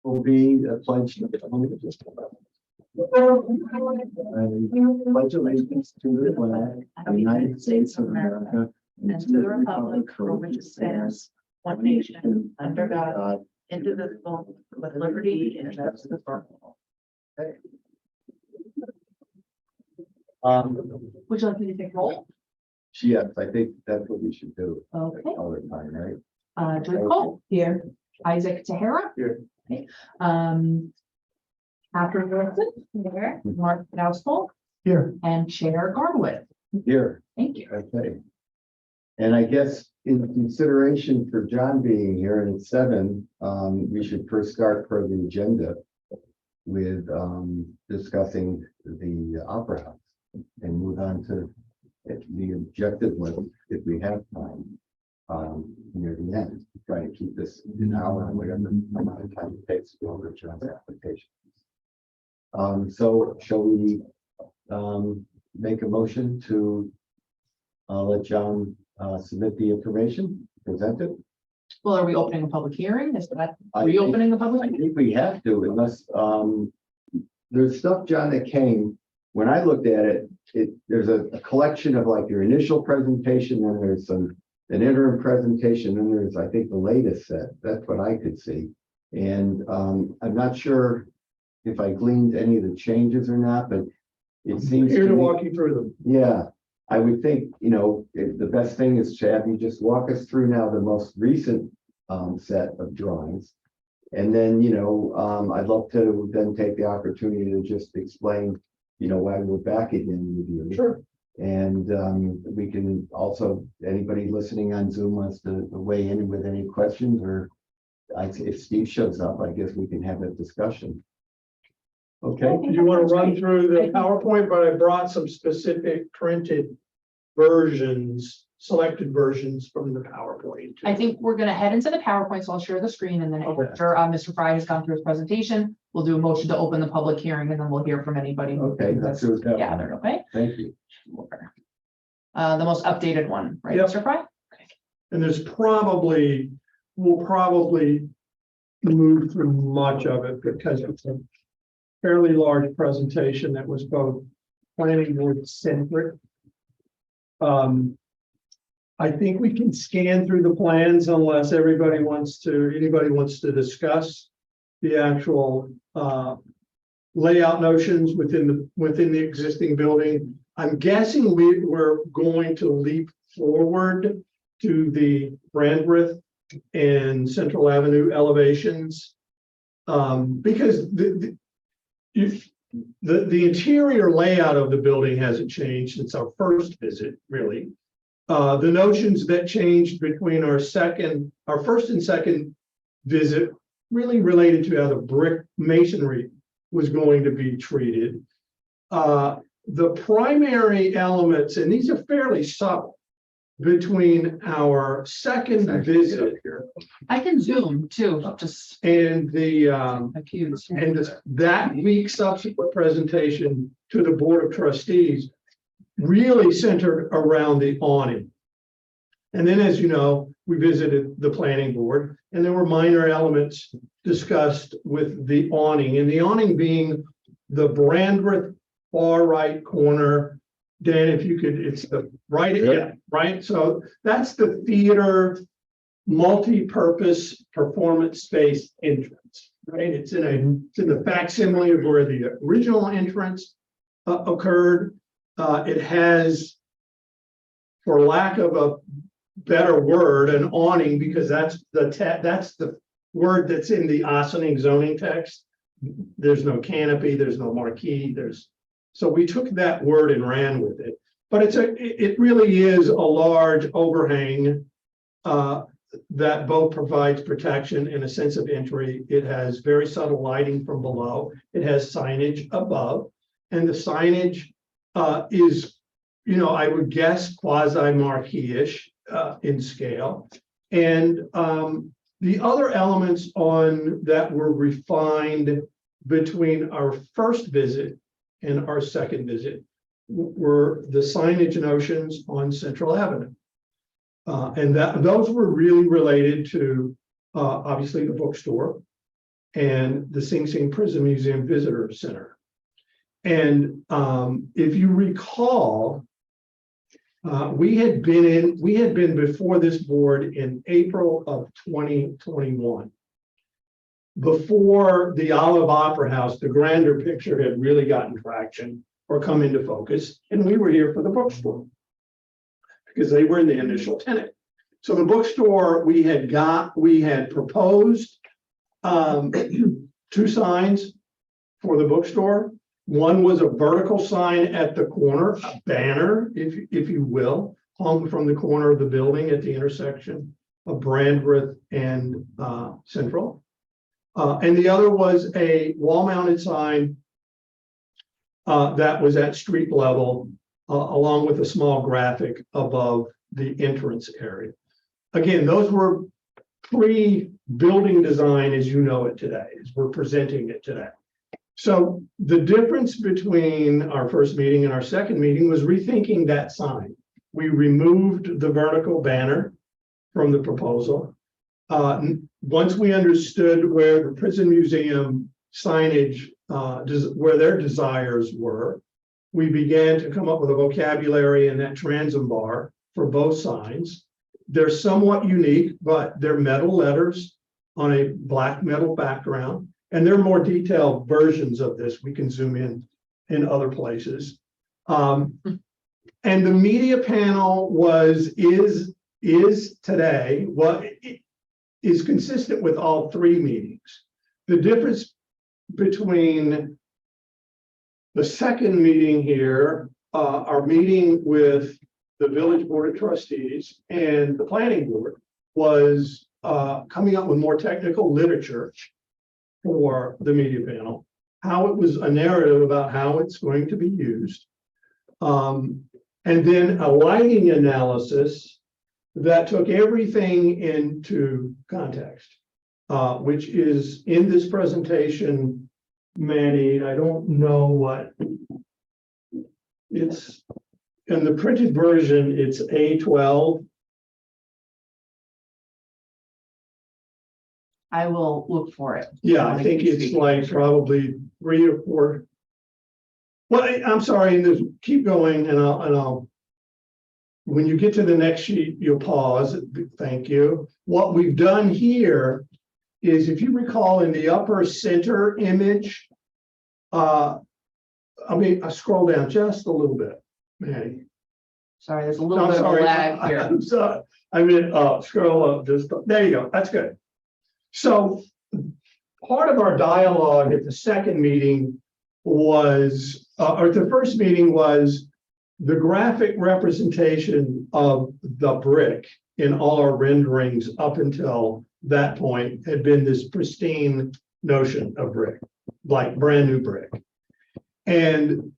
will be a pledge of allegiance. I pledge allegiance to the flag of the United States of America and to the republic for which it stands, one nation, under God, indivisible, with liberty and justice for all. Would you like me to take roll? Yes, I think that's what we should do Okay. all the time, right? Joy Cole. Here. Isaac Tahara. Here. Okay. Catherine Wilson. Here. Mark Dowsel. Here. And Chair Garwood. Here, Thank you. okay. And I guess in consideration for John being here and it's 7, we should first start per the agenda with discussing the Opera House and move on to the objective list if we have time near the end. Try to keep this an hour or whatever amount of time it takes to go over John's application. So shall we make a motion to let John submit the information presented? Well, are we opening a public hearing? Is that I think- reopening the public? I hearing? think we have to unless, there's stuff, John, that came, when I looked at it, there's a collection of like your initial presentation, then there's an interim presentation, and there's, I think, the latest set. That's what I could see. And, I'm not sure if I gleaned any of the changes or not, but it seems Here to me- walk you through them. Yeah, I would think, the best thing is to have you just walk us through now the most recent set of drawings. And then, I'd love to then take the opportunity to just explain, why we're back again with you. Sure. And we can also, anybody listening on Zoom wants to weigh in with any questions, or if Steve shows up, I guess we can have that discussion. Okay, You want to run through the PowerPoint, but I brought some specific printed versions, selected versions from the PowerPoint. I think we're gonna head into the PowerPoint, so I'll share the screen, and then Okay. after Mr. Fry has gone through his presentation, we'll do a motion to open the public hearing, and then we'll hear from anybody. who okay, let's do it that way. gathered, okay? Thank you. Sure. The most updated one, right, Yep. Mr. Fry? And we'll probably move through much of it because it's a fairly large presentation that was both planning board centric. I think we can scan through the plans unless anybody wants to discuss the actual layout notions within the existing building. I'm guessing we're going to leap forward to the Brandreth and Central Avenue elevations. Because the interior layout of the building hasn't changed since our first visit, really. The notions that changed between our first and second visit really related to how the brick masonry was going to be treated. The primary elements, and these are fairly subtle, between our second visit I can zoom too, just and accused. that week's subsequent presentation to the Board of Trustees really centered around the awning. And then, as you know, we visited the planning board, and there were minor elements discussed with the awning, and the awning being the Brandreth far right corner. Dan, if you could, it's the right, yeah, right. So that's the theater multi-purpose performance space entrance, right? It's in the facsimile of where the original entrance occurred. It has, for lack of a better word, an awning, because that's the word that's in the Ossining zoning text. There's no canopy, there's no marquee, so we took that word and ran with it. But it really is a large overhang that both provides protection and a sense of entry. It has very subtle lighting from below. It has signage above, and the signage is, I would guess quasi-marquee-ish in scale. And the other elements on that were refined between our first visit and our second visit were the signage notions on Central Avenue. And those were really related to obviously the bookstore, and the Sing Sing Prison Museum Visitor Center. And if you recall, we had been before this board in April of 2021. Before the Olive Opera House, the grander picture had really gotten traction or come into focus, and we were here for the bookstore because they were in the initial tenant. So the bookstore, we had proposed 2 signs for the bookstore. One was a vertical sign at the corner, a banner, if you will, hung from the corner of the building at the intersection of Brandreth and Central. And the other was a wall-mounted sign that was at street level, along with a small graphic above the entrance area. Again, those were pre-building design as you know it today, as we're presenting it today. So the difference between our first meeting and our second meeting was rethinking that sign. We removed the vertical banner from the proposal. Once we understood where the prison museum signage, where their desires were, we began to come up with a vocabulary in that transom bar for both signs. They're somewhat unique, but they're metal letters on a black metal background. And there are more detailed versions of this. We can zoom in other places. And the media panel is today, it is consistent with all 3 meetings. The difference between the second meeting here, our meeting with the Village Board of Trustees and the Planning Board, was coming up with more technical literature for the media panel, how it was a narrative about how it's going to be used. And then a lighting analysis that took everything into context, which is in this presentation, Manny. I don't know what it's in the printed version, it's A12. I will look for it. Yeah, I think it's like probably 3 or 4. Well, I'm sorry, and keep going, and I'll. When you get to the next sheet, you'll pause. Thank you. What we've done here is, if you recall, in the upper center image, I scroll down just a little bit, Manny. Sorry, there's a No, little I'm bit of a sorry. lag here. I'm sorry. Scroll up just, there you go. That's good. So part of our dialogue at the second meeting was, or the first meeting was, the graphic representation of the brick in all our renderings up until that point had been this pristine notion of brick, like brand new brick. And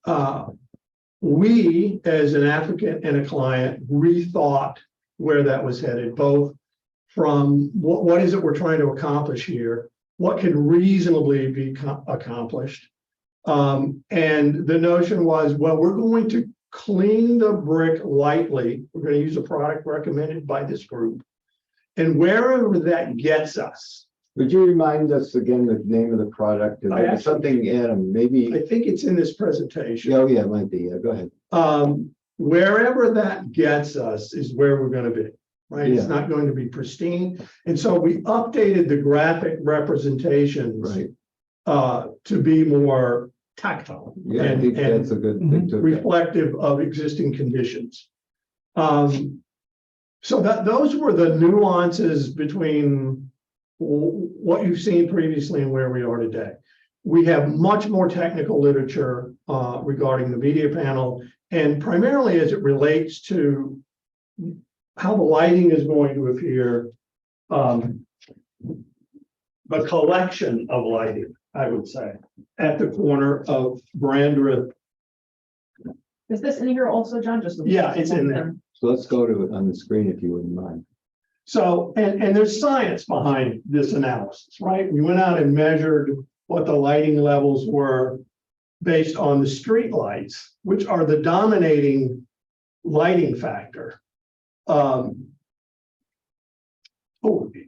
we, as an applicant and a client, rethought where that was headed, both from what is it we're trying to accomplish here, what can reasonably be accomplished. And the notion was, well, we're going to clean the brick lightly. We're going to use a product recommended by this group. And wherever that gets us. Would you remind us again the name of the product? I actually- Something, Adam, maybe. I think it's in this presentation. Oh, yeah, it might be. Yeah, go ahead. Wherever that gets us is where we're going to be, right? It's Yeah. not going to be pristine. And so we updated the graphic representations Right. to be more tactile Yeah, I and, think and that's a good thing to. reflective of existing conditions. So those were the nuances between what you've seen previously and where we are today. We have much more technical literature regarding the media panel, and primarily as it relates to how the lighting is going to appear, the collection of lighting, I would say, at the corner of Brandreth. Is this in here also, John? Just Yeah, it's in there. So let's go to it on the screen if you wouldn't mind. So, and there's science behind this analysis, right? We went out and measured what the lighting levels were based on the street lights, which are the dominating lighting factor. Oh,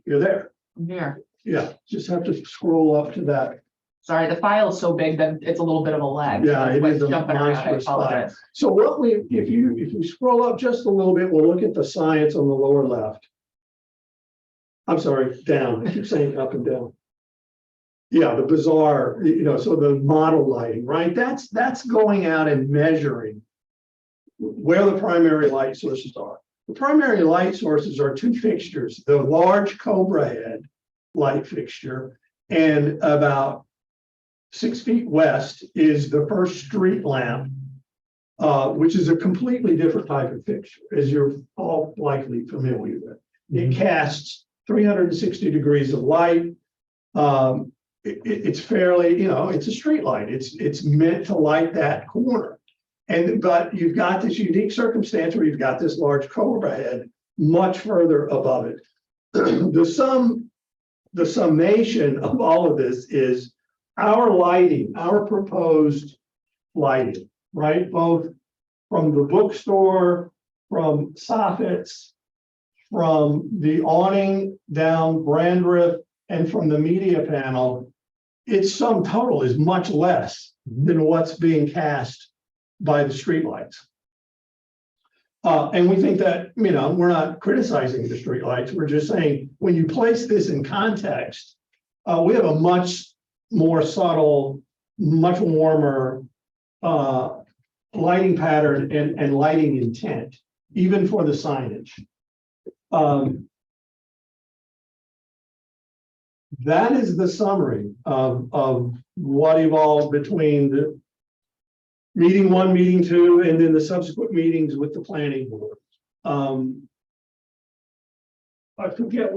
you're there. Here. Yeah, just have to scroll up to that. Sorry, the file is so big that it's a little bit of a lag. Yeah, it Like is a jumping around, I monstrous file. apologize. So what if you scroll up just a little bit, we'll look at the science on the lower left. I'm sorry, down, I keep saying up and down. Yeah, the bizarre, so the model lighting, right? That's going out and measuring where the primary light sources are. The primary light sources are two fixtures, the large Cobra head light fixture, and about 6 feet west is the first street lamp, which is a completely different type of fixture, as you're all likely familiar with. It casts 360 degrees of light. It's fairly, it's a street light. It's meant to light that corner. But you've got this unique circumstance where you've got this large Cobra head much further above it. The summation of all of this is our lighting, our proposed lighting, right? Both from the bookstore, from soffits, from the awning down Brandreth, and from the media panel, its sum total is much less than what's being cast by the streetlights. And we think that, we're not criticizing the streetlights. We're just saying, when you place this in context, we have a much more subtle, much warmer lighting pattern and lighting intent, even for the signage. That is the summary of what evolved between the meeting 1, meeting 2, and then the subsequent meetings with the planning board. I forget.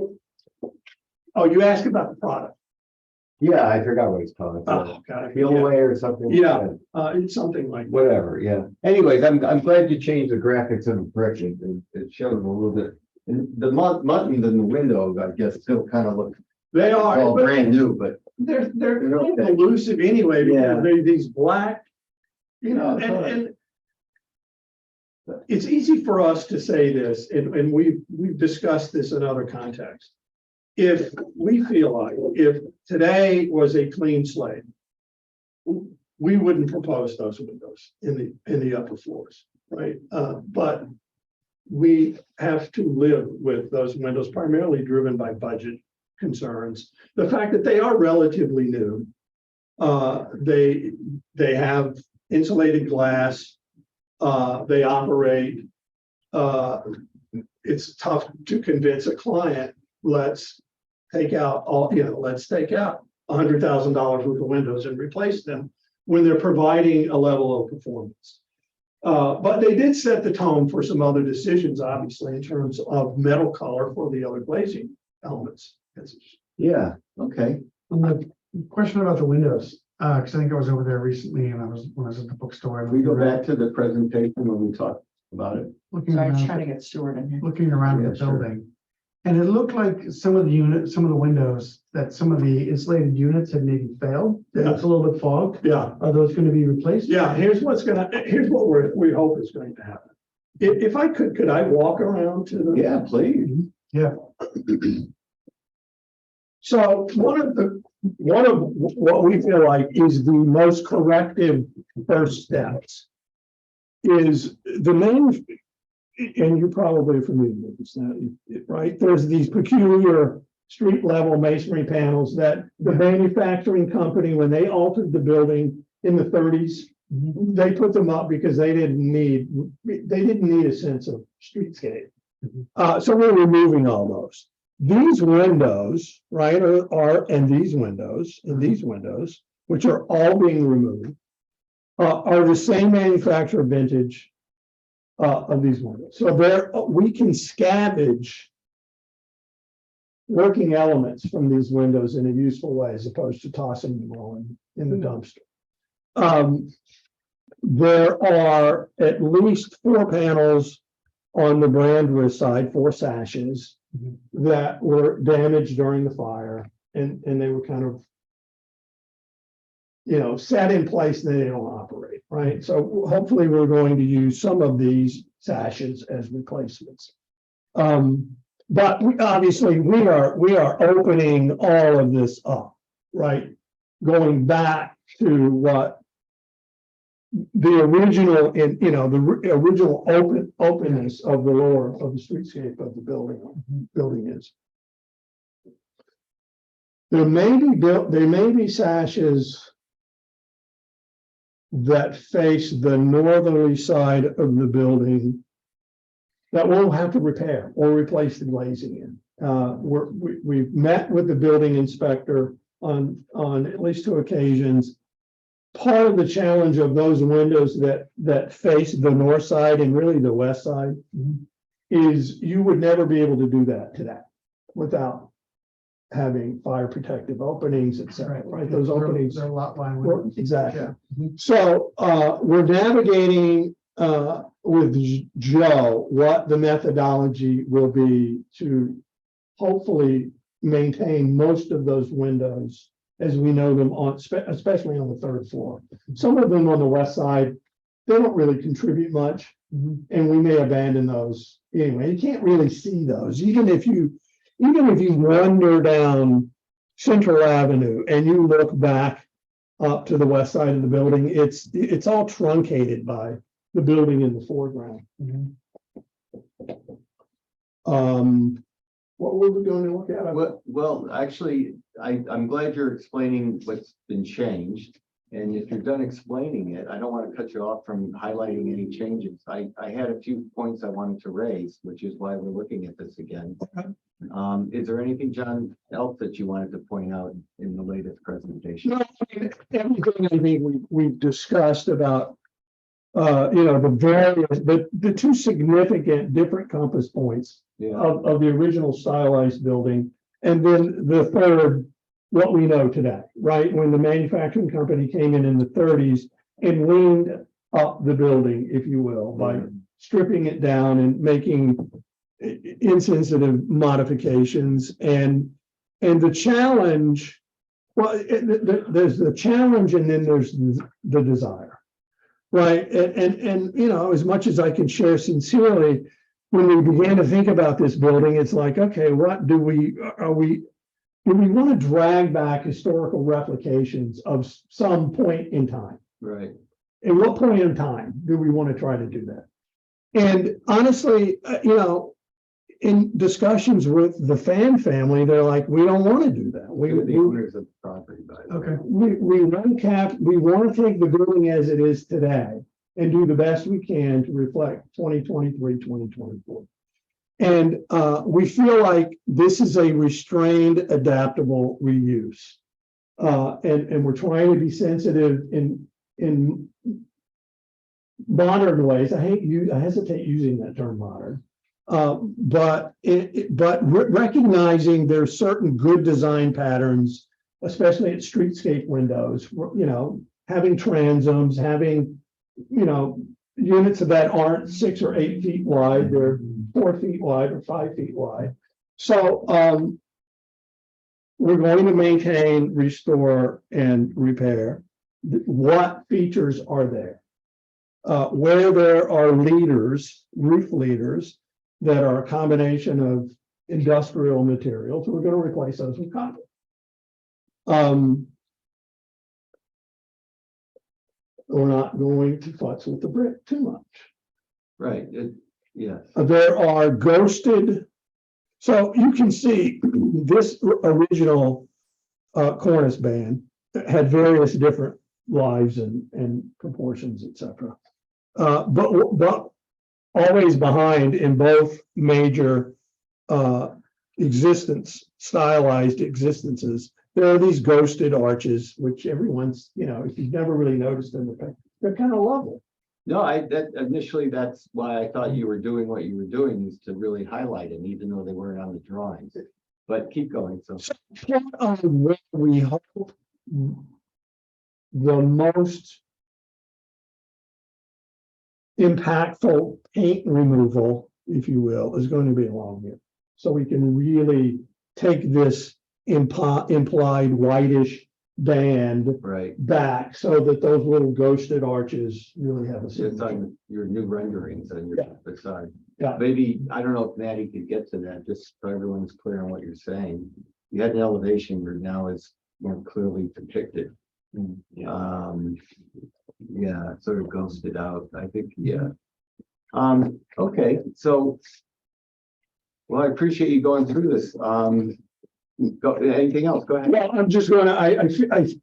Oh, you asked about the product. Yeah, I forgot what it's called. Oh, God. Peel away or something. Yeah. It's something like that. Whatever, yeah. Anyways, I'm glad you changed the graphics of the brick. It showed a little bit. And the buttons in the window, I guess, still kind of look They are, all but brand new, but they're They're kind of okay. elusive anyway, Yeah. because they're these black, and it's easy for us to say this, and we've discussed this in other contexts. If we feel like if today was a clean slate, we wouldn't propose those windows in the upper floors, right? But we have to live with those windows, primarily driven by budget concerns. The fact that they are relatively new, they have insulated glass, they operate. It's tough to convince a client, let's take out $100,000 worth of windows and replace them when they're providing a level of performance. But they did set the tone for some other decisions, obviously, in terms of metal color for the other glazing elements. yeah, okay. On the question about the windows, because I think I was over there recently and when I was at the bookstore. Can we go back to the presentation when we talked about it? Looking Sorry, I was around, trying to get Stuart in here. looking around Yeah, the sure. building. And it looked like some of the windows, that some of the insulated units had maybe failed. Yeah. It's a little bit fogged. Yeah, Are those going to be replaced? yeah, here's what we hope is going to happen. If I could I walk around to the? Yeah, please. Yeah. So one of what we feel like is the most corrective first steps is the main, and you're probably familiar with this, right? There's these peculiar street level masonry panels that the manufacturing company, when they altered the building in the 30s, they put them up because they didn't need a sense of streetscape. So we're removing all those. These windows, right, and these windows, which are all being removed, are the same manufacturer vintage of these windows. So we can scavenge working elements from these windows in a useful way, as opposed to tossing them all in the dumpster. There are at least 4 panels on the Brandreth side, 4 sashes that were damaged during the fire, and they were kind of, set in place and they don't operate, right? So hopefully we're going to use some of these sashes as replacements. But obviously, we are opening all of this up, right? Going back to what the original, the original openness of the lower of the streetscape of the building is. There may be sashes that face the northerly side of the building that we'll have to repair or replace the glazing in. We've met with the building inspector on at least 2 occasions. Part of the challenge of those windows that face the north side and really the west side is you would never be able to do that today without having fire protective openings, et cetera, right? Those openings. They're a lot line. Exactly. Yeah. So we're navigating with Joe what the methodology will be to hopefully maintain most of those windows as we know them especially on the 3rd floor. Some of them on the west side, they don't really contribute much, and we may abandon those anyway. You can't really see those, even if you wander down Central Avenue and you look back up to the west side of the building, it's all truncated by the building in the foreground. What were we going to look at? Well, actually, I'm glad you're explaining what's been changed. And if you're done explaining it, I don't want to cut you off from highlighting any changes. I had a few points I wanted to raise, which is why we're looking at this again. Okay. Is there anything, John, else that you wanted to point out in the latest presentation? No, everything I think we've discussed about, the 2 significant different compass points Yeah, of the original stylized building. And then the third, what we know today, right? When the manufacturing company came in the 30s and leaned up the building, if you will, by stripping it down and making insensitive modifications. And the challenge, well, there's the challenge and then there's the desire, right? And as much as I can share sincerely, when we began to think about this building, it's like, okay, what do we want to drag back historical replications of some point in time? right. At what point in time do we want to try to do that? And honestly, in discussions with the Fan family, they're like, we don't want to do that. We're the owners of the property, by the way. Okay. We want to take the building as it is today and do the best we can to reflect 2023, 2024. And we feel like this is a restrained, adaptable reuse. And we're trying to be sensitive in modern ways. I hesitate using that term modern. But recognizing there's certain good design patterns, especially at streetscape windows, having transoms, having, units that aren't 6 or 8 feet wide, they're 4 feet wide or 5 feet wide. So we're going to maintain, restore, and repair. What features are there? Where there are leaders, roof leaders, that are a combination of industrial materials, we're going to replace those with copper. We're not going to futz with the brick too much. Right, yes. There are ghosted, so you can see this original cornice band had various different lives and proportions, etc. But always behind in both major stylized existences, there are these ghosted arches, which everyone's, if you've never really noticed them, they're kind of lovely. No, initially, that's why I thought you were doing what you were doing, is to really highlight it, even though they weren't on the drawings. But keep going, so. Part of where we hope the most impactful paint removal, if you will, is going to be along here. So we can really take this implied whitish band Right. back so that those little ghosted arches really have a It's signature. on your new renderings on your Yeah. facade. Yeah. Maybe, I don't know if Maddie could get to that, just so everyone's clear on what you're saying. You had an elevation where now is more clearly depicted. Yeah, sort of ghosted out, I think, yeah. Okay, so. Well, I appreciate you going through this. Anything else? Go ahead. Well, I'm just gonna,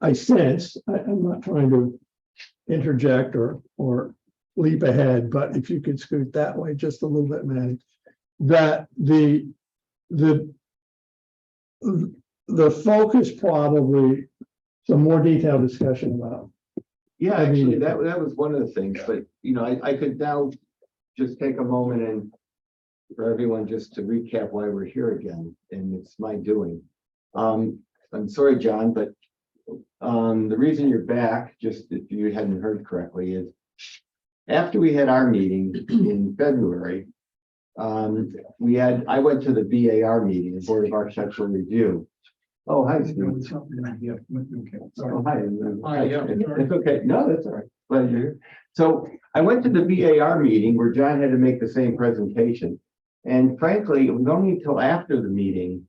I sense, I'm not trying to interject or leap ahead, but if you could scoot that way just a little bit, Manny, that the focus probably some more detailed discussion about. Yeah, I mean- actually, that was one of the things, but I could now just take a moment and for everyone just to recap why we're here again, and it's my doing. I'm sorry, John, but the reason you're back, just if you hadn't heard correctly, is after we had our meeting in February, I went to the BAR meeting, the Board of Architectural Review. Oh, hi, Steve. Oh, hi. Hi, yeah. It's okay. No, that's all right. Glad you're here. So I went to the BAR meeting where John had to make the same presentation. And frankly, it was only until after the meeting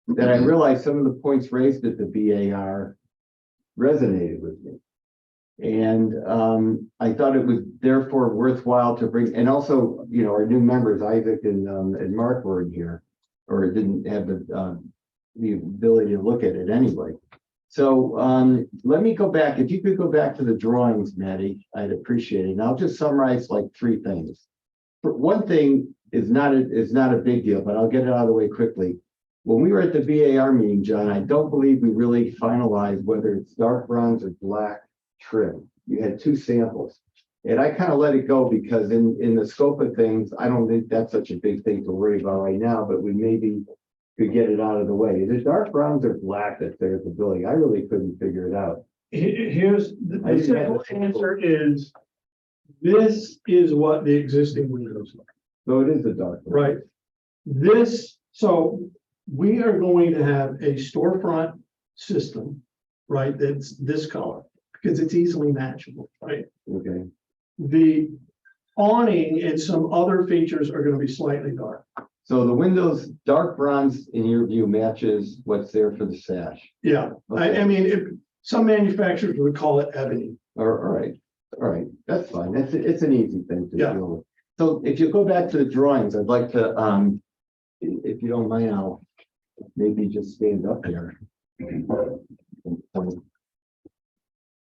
that I realized some of the points raised at the BAR resonated with me. And I thought it was therefore worthwhile to bring, and also, our new members, Isaac and Mark were in here, or didn't have the ability to look at it anyway. So let me go back. If you could go back to the drawings, Maddie, I'd appreciate it. And I'll just summarize like 3 things. For one thing is not a big deal, but I'll get it out of the way quickly. When we were at the BAR meeting, John, I don't believe we really finalized whether it's dark bronze or black trim. You had 2 samples. And I kind of let it go because in the scope of things, I don't think that's such a big thing to worry about right now, but we maybe could get it out of the way. Is it dark bronze or black that's there at the building? I really couldn't figure it out. Here's I the didn't have simple the- answer is, this is what the existing windows look, So it is a dark. bronze. right? So we are going to have a storefront system, right, that's this color, because it's easily matchable, right? Okay. The awning and some other features are gonna be slightly dark. So the windows, dark bronze in your view matches what's there for the sash. Yeah, I mean, some manufacturers would call it ebony. All right, that's fine. It's an easy thing to Yeah. deal with. So if you go back to the drawings, I'd like to, if you don't mind, I'll maybe just stand up here.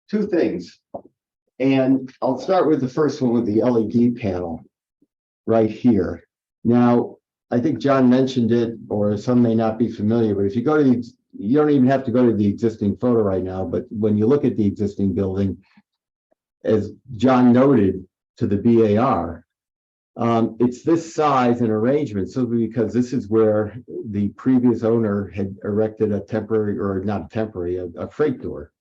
2 things. And I'll start with the first one with the LED panel right here. Now, I think John mentioned it, or some may not be familiar, but if you go to you don't even have to go to the existing photo right now, but when you look at the existing building, as John noted to the BAR, it's this size and arrangement simply because this is where the previous owner had erected a temporary, or not temporary, a freight door.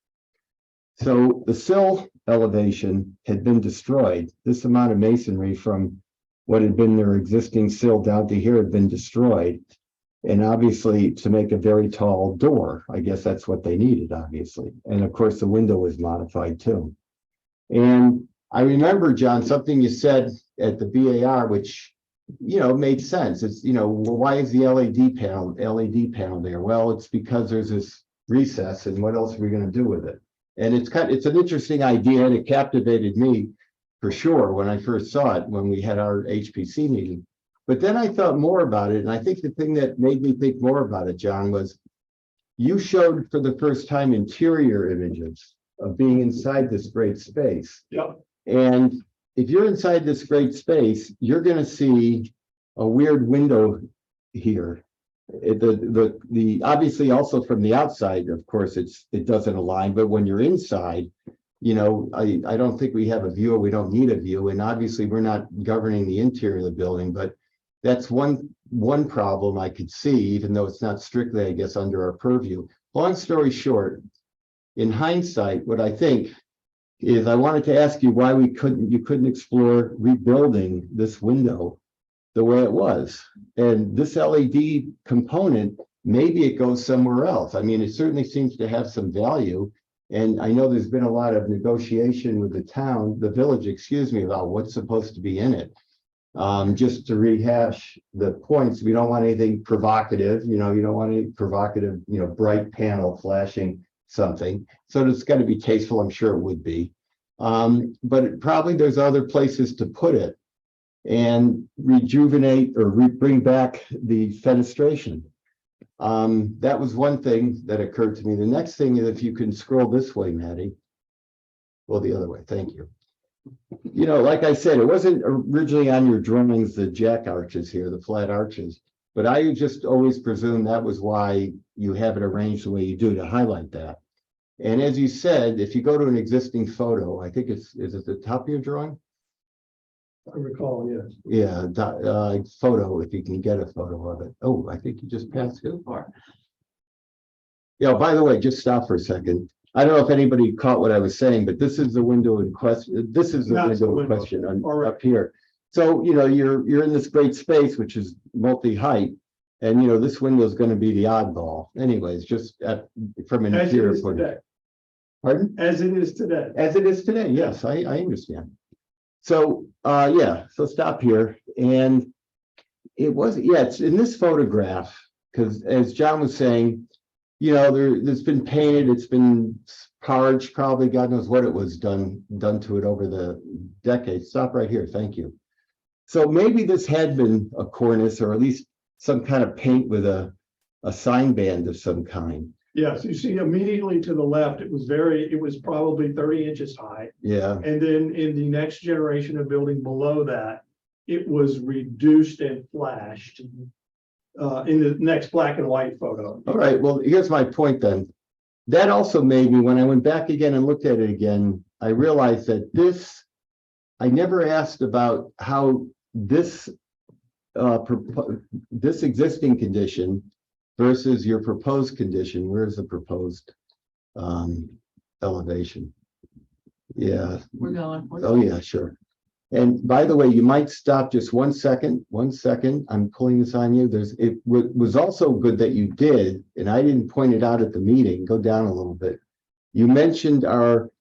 So the sill elevation had been destroyed. This amount of masonry from what had been their existing sill down to here had been destroyed. And obviously to make a very tall door, I guess that's what they needed, obviously. And of course, the window was modified too. And I remember, John, something you said at the BAR, which, made sense. It's, well, why is the LED panel there? Well, it's because there's this recess and what else are we going to do with it? And it's an interesting idea and it captivated me for sure when I first saw it, when we had our HPC meeting. But then I thought more about it. And I think the thing that made me think more about it, John, was you showed for the first time interior images of being inside this great space. Yep. And if you're inside this great space, you're going to see a weird window here. The obviously also from the outside, of course, it doesn't align, but when you're inside, I don't think we have a view, or we don't need a view. And obviously we're not governing the interior of the building, but that's one problem I could see, even though it's not strictly, I guess, under our purview. Long story short, in hindsight, what I think is I wanted to ask you why you couldn't explore rebuilding this window the way it was. And this LED component maybe it goes somewhere else. I mean, it certainly seems to have some value. And I know there's been a lot of negotiation with the village, excuse me, about what's supposed to be in it. Just to rehash the points, we don't want anything provocative, you don't want any provocative, bright panel flashing something. So it's got to be tasteful, I'm sure it would be. But probably there's other places to put it and rejuvenate or bring back the fenestration. That was one thing that occurred to me. The next thing is, if you can scroll this way, Maddie. Well, the other way, thank you. Like I said, it wasn't originally on your drawings, the jack arches here, the flat arches, but I just always presumed that was why you have it arranged the way you do to highlight that. And as you said, if you go to an existing photo, I think is it the top of your drawing? I recall, yes. Yeah, photo, if you can get a photo of it. Oh, I think you just passed too far. Yeah, by the way, just stop for a second. I don't know if anybody caught what I was saying, but this is the window in question. This is the That's the window in window. question All right. up here. So, you're in this great space, which is multi-height. And, this window is going to be the oddball anyways, just from an As it interior is point of today, view. Pardon? as it is today. As it is today, yes, I understand. So, yeah, so stop here. And it was, yeah, it's in this photograph, because as John was saying, there's been painted, it's been parged, probably God knows what it was done to it over the decades. Stop right here, thank you. So maybe this had been a cornice, or at least some kind of paint with a sign band of some kind. Yes, you see immediately to the left, it was probably 30 inches high. Yeah, And then in the next generation of building below that, it was reduced and flashed. In the next black and white photo. all right, well, here's my point then. That also made me, when I went back again and looked at it again, I realized that I never asked about how this existing condition versus your proposed condition. Where's the proposed elevation? Yeah. We're going. Oh, yeah, sure. And by the way, you might stop just 1 second, I'm pulling this on you. It was also good that you did, and I didn't point it out at the meeting. Go down a little bit. You mentioned our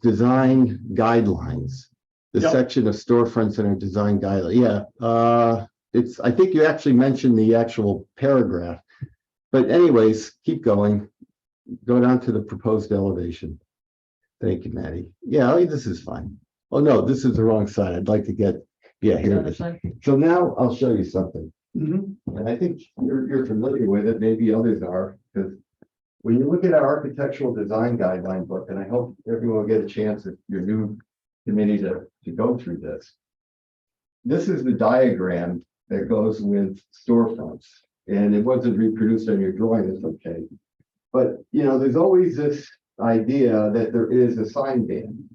design guidelines, the Yep. section of storefronts in our design guideline. Yeah, I think you actually mentioned the actual paragraph. But anyways, keep going. Go down to the proposed elevation. Thank you, Maddie. Yeah, this is fine. Oh, no, this is the wrong side. I'd like to get, yeah, here it is. So now I'll show you something. Mhm. And I think you're familiar with it, maybe others are, because when you look at our architectural design guideline book, and I hope everyone will get a chance if you're new committee to go through this. This is the diagram that goes with storefronts, and it wasn't reproduced on your drawing, it's okay. But, there's always this idea that there is a sign band.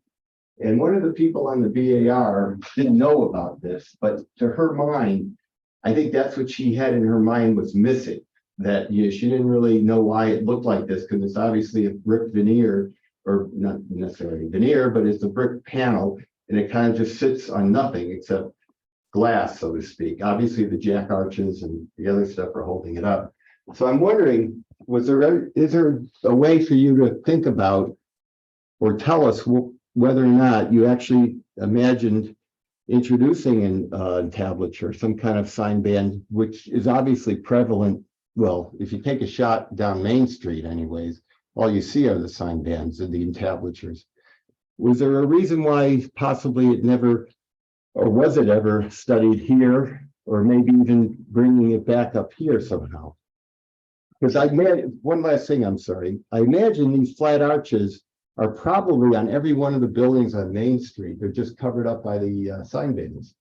And one of the people on the BAR didn't know about this, but to her mind, I think that's what she had in her mind was missing. That she didn't really know why it looked like this, because it's obviously a brick veneer, or not necessarily veneer, but it's a brick panel, and it kind of just sits on nothing except glass, so to speak. Obviously, the jack arches and the other stuff are holding it up. So I'm wondering, is there a way for you to think about or tell us whether or not you actually imagined introducing in entablature some kind of sign band, which is obviously prevalent. Well, if you take a shot down Main Street anyways, all you see are the sign bands and the entablatures. Was there a reason why possibly it never, or was it ever studied here, or maybe even bringing it back up here somehow? Because one last thing, I'm sorry. I imagine these flat arches are probably on every one of the buildings on Main Street. They're just covered up by the sign bands.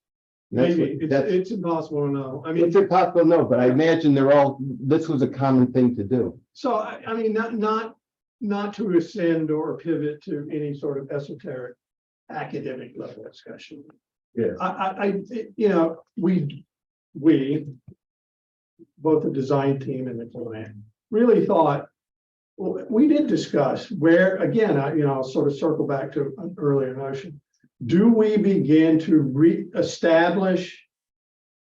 Maybe, it's impossible to know. I mean, It's impossible, no, but I imagine this was a common thing to do. so I mean, not to ascend or pivot to any sort of esoteric academic level discussion. Yeah. We, both the design team and the client, really thought, well, we did discuss where, again, I'll sort of circle back to an earlier notion. Do we begin to reestablish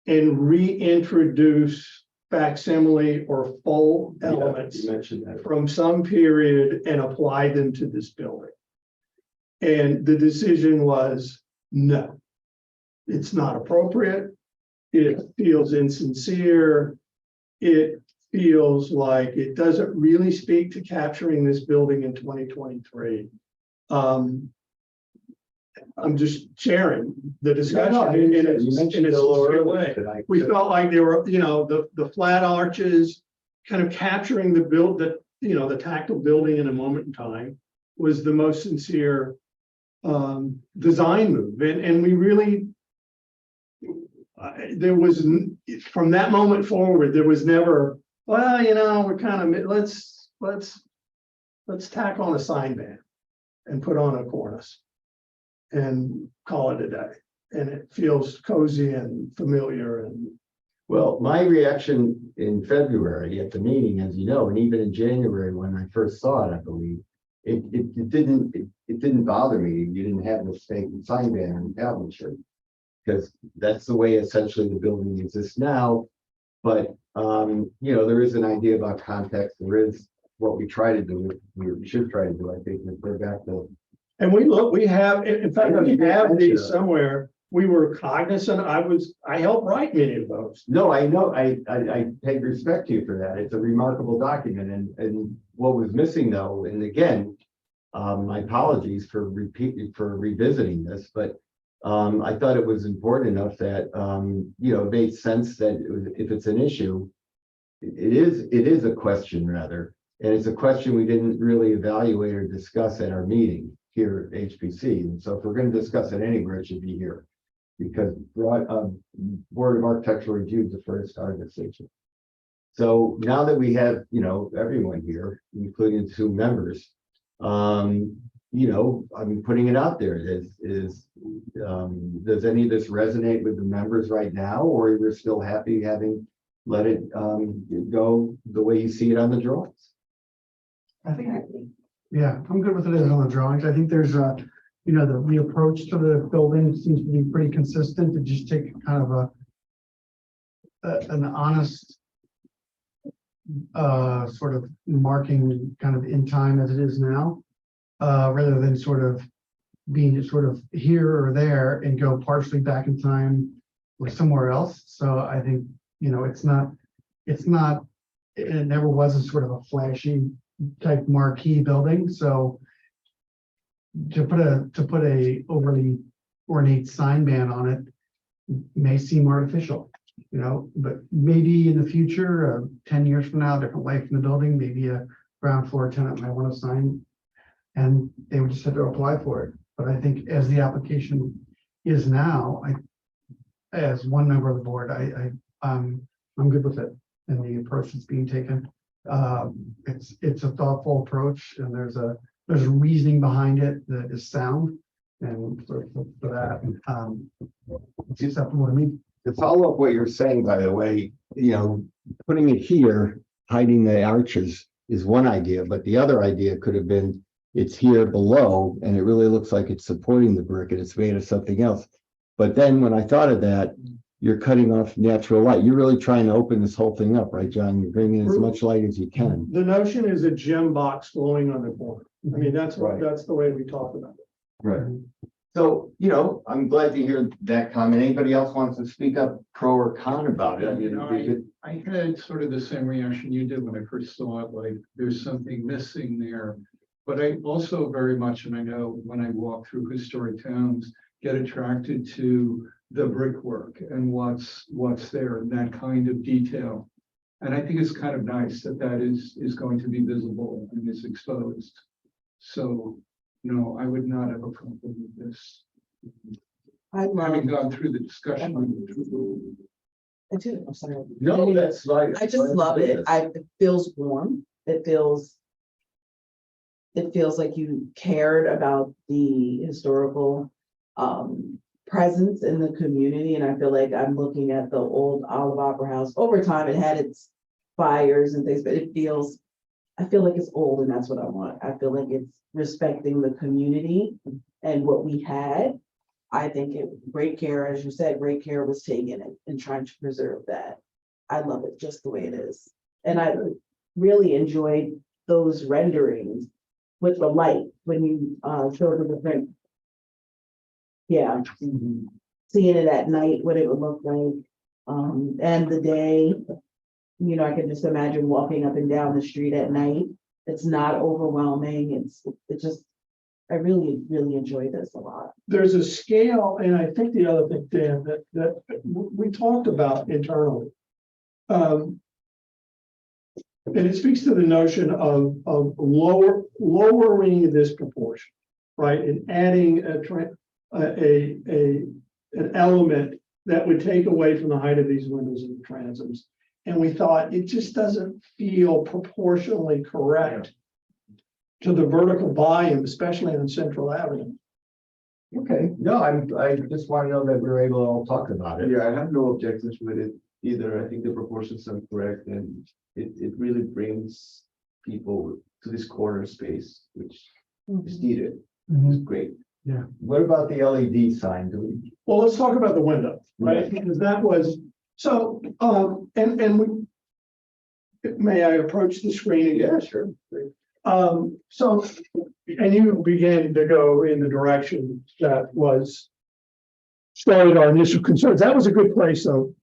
and reintroduce facsimile or full elements You mentioned that. from some period and apply them to this building. And the decision was no. It's not appropriate. It feels insincere. It feels like it doesn't really speak to capturing this building in 2023. I'm just sharing the discussion in You its mentioned in it its a little sincere earlier way. tonight. We felt like they were, the flat arches, kind of capturing the tactile building in a moment in time was the most sincere design move. And we really, there was, from that moment forward, there was never, well, we're kind of, let's tack on a sign band and put on a cornice and call it a day. And it feels cozy and familiar and Well, my reaction in February at the meeting, as you know, and even in January when I first saw it, I believe, it didn't bother me. You didn't have the stake and sign banner in Calvinshire. Because that's the way essentially the building exists now. But there is an idea about context. There is what we try to do, we should try to do, I think, refer back to. And we have, in fact, we have these somewhere. We were cognizant, I helped write many of those. No, I know, I take respect to you for that. It's a remarkable document, and what was missing though, and again, my apologies for revisiting this, but I thought it was important enough that, it made sense that if it's an issue, it is a question rather, and it's a question we didn't really evaluate or discuss at our meeting here at HPC. And so if we're going to discuss it anywhere, it should be here. Because Board of Architectural Review defers to our decision. So now that we have, everyone here, including 2 members, I'm putting it out there. Does any of this resonate with the members right now, or you're still happy having let it go the way you see it on the drawings? I think, yeah, I'm good with it as on the drawings. I think there's the approach to the building seems to be pretty consistent, to just take kind of an honest sort of marking kind of in time as it is now, rather than sort of being sort of here or there and go partially back in time or somewhere else. So I think, it never was a sort of a flashy type marquee building. So to put a overly ornate sign band on it may seem artificial, but maybe in the future, 10 years from now, different life in the building, maybe a ground floor tenant might want to sign and they would just have to apply for it. But I think as the application is now, as one member of the board, I'm good with it and the approach that's being taken. It's a thoughtful approach, and there's a reasoning behind it that is sound, and for that, it's acceptable to me. To follow up what you're saying, by the way, putting it here, hiding the arches is one idea, but the other idea could have been it's here below and it really looks like it's supporting the brick and it's made of something else. But then when I thought of that, you're cutting off natural light. You're really trying to open this whole thing up, right, John? You're bringing as much light as you can. The notion is a gem box glowing on the corner. I mean, that's the way we talk about it. Right. So, I'm glad to hear that comment. Anybody else wants to speak up pro or con about it? I mean, it'd be good. I had sort of the same reaction you did when I first saw it, like there's something missing there. But I also very much, and I know when I walk through historic towns, get attracted to the brickwork and what's there and that kind of detail. And I think it's kind of nice that is going to be visible and is exposed. So, I would not have a problem with this. Having gone through the discussion. I do, I'm sorry. No, that's right. I just love it. It feels warm. It feels like you cared about the historical presence in the community. And I feel like I'm looking at the old Olive Opera House. Over time, it had its fires and things, but I feel like it's old, and that's what I want. I feel like it's respecting the community and what we had. I think great care, as you said, great care was taken in trying to preserve that. I love it just the way it is. And I really enjoyed those renderings with the light when you showed the different. Yeah, seeing it at night, what it would look like, and the day. You know, I can just imagine walking up and down the street at night. It's not overwhelming. It's just, I really, really enjoy this a lot. There's a scale, and I think the other thing, Dan, that we talked about internally. And it speaks to the notion of lowering this proportion, right? And adding an element that would take away from the height of these windows and transoms. And we thought it just doesn't feel proportionally correct to the vertical volume, especially on Central Avenue. Okay, no, I just want to know that we were able to all talk about it. Yeah, I have no objections with it either. I think the proportions are correct and it really brings people to this corner space, which is needed. It's great. What about the LED sign? Do we? Well, let's talk about the window, right? Because that was, so, and we. May I approach the screen again? Yeah, sure. So, and you began to go in the direction that was. Started our initial concerns. That was a good place, though,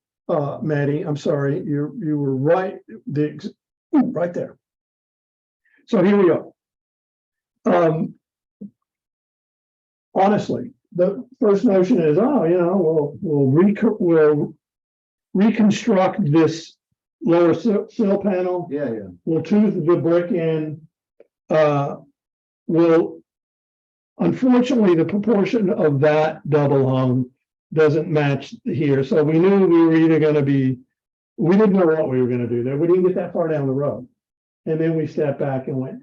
Maddie. I'm sorry, you were right, right there. So here we go. Honestly, the first notion is, oh, you know, we'll reconstruct this lower sill panel. Yeah. We'll tooth the brick in. Unfortunately, the proportion of that double hung doesn't match here. So we knew we were either going to be, we didn't know what we were going to do there. We didn't get that far down the road. And then we stepped back and went,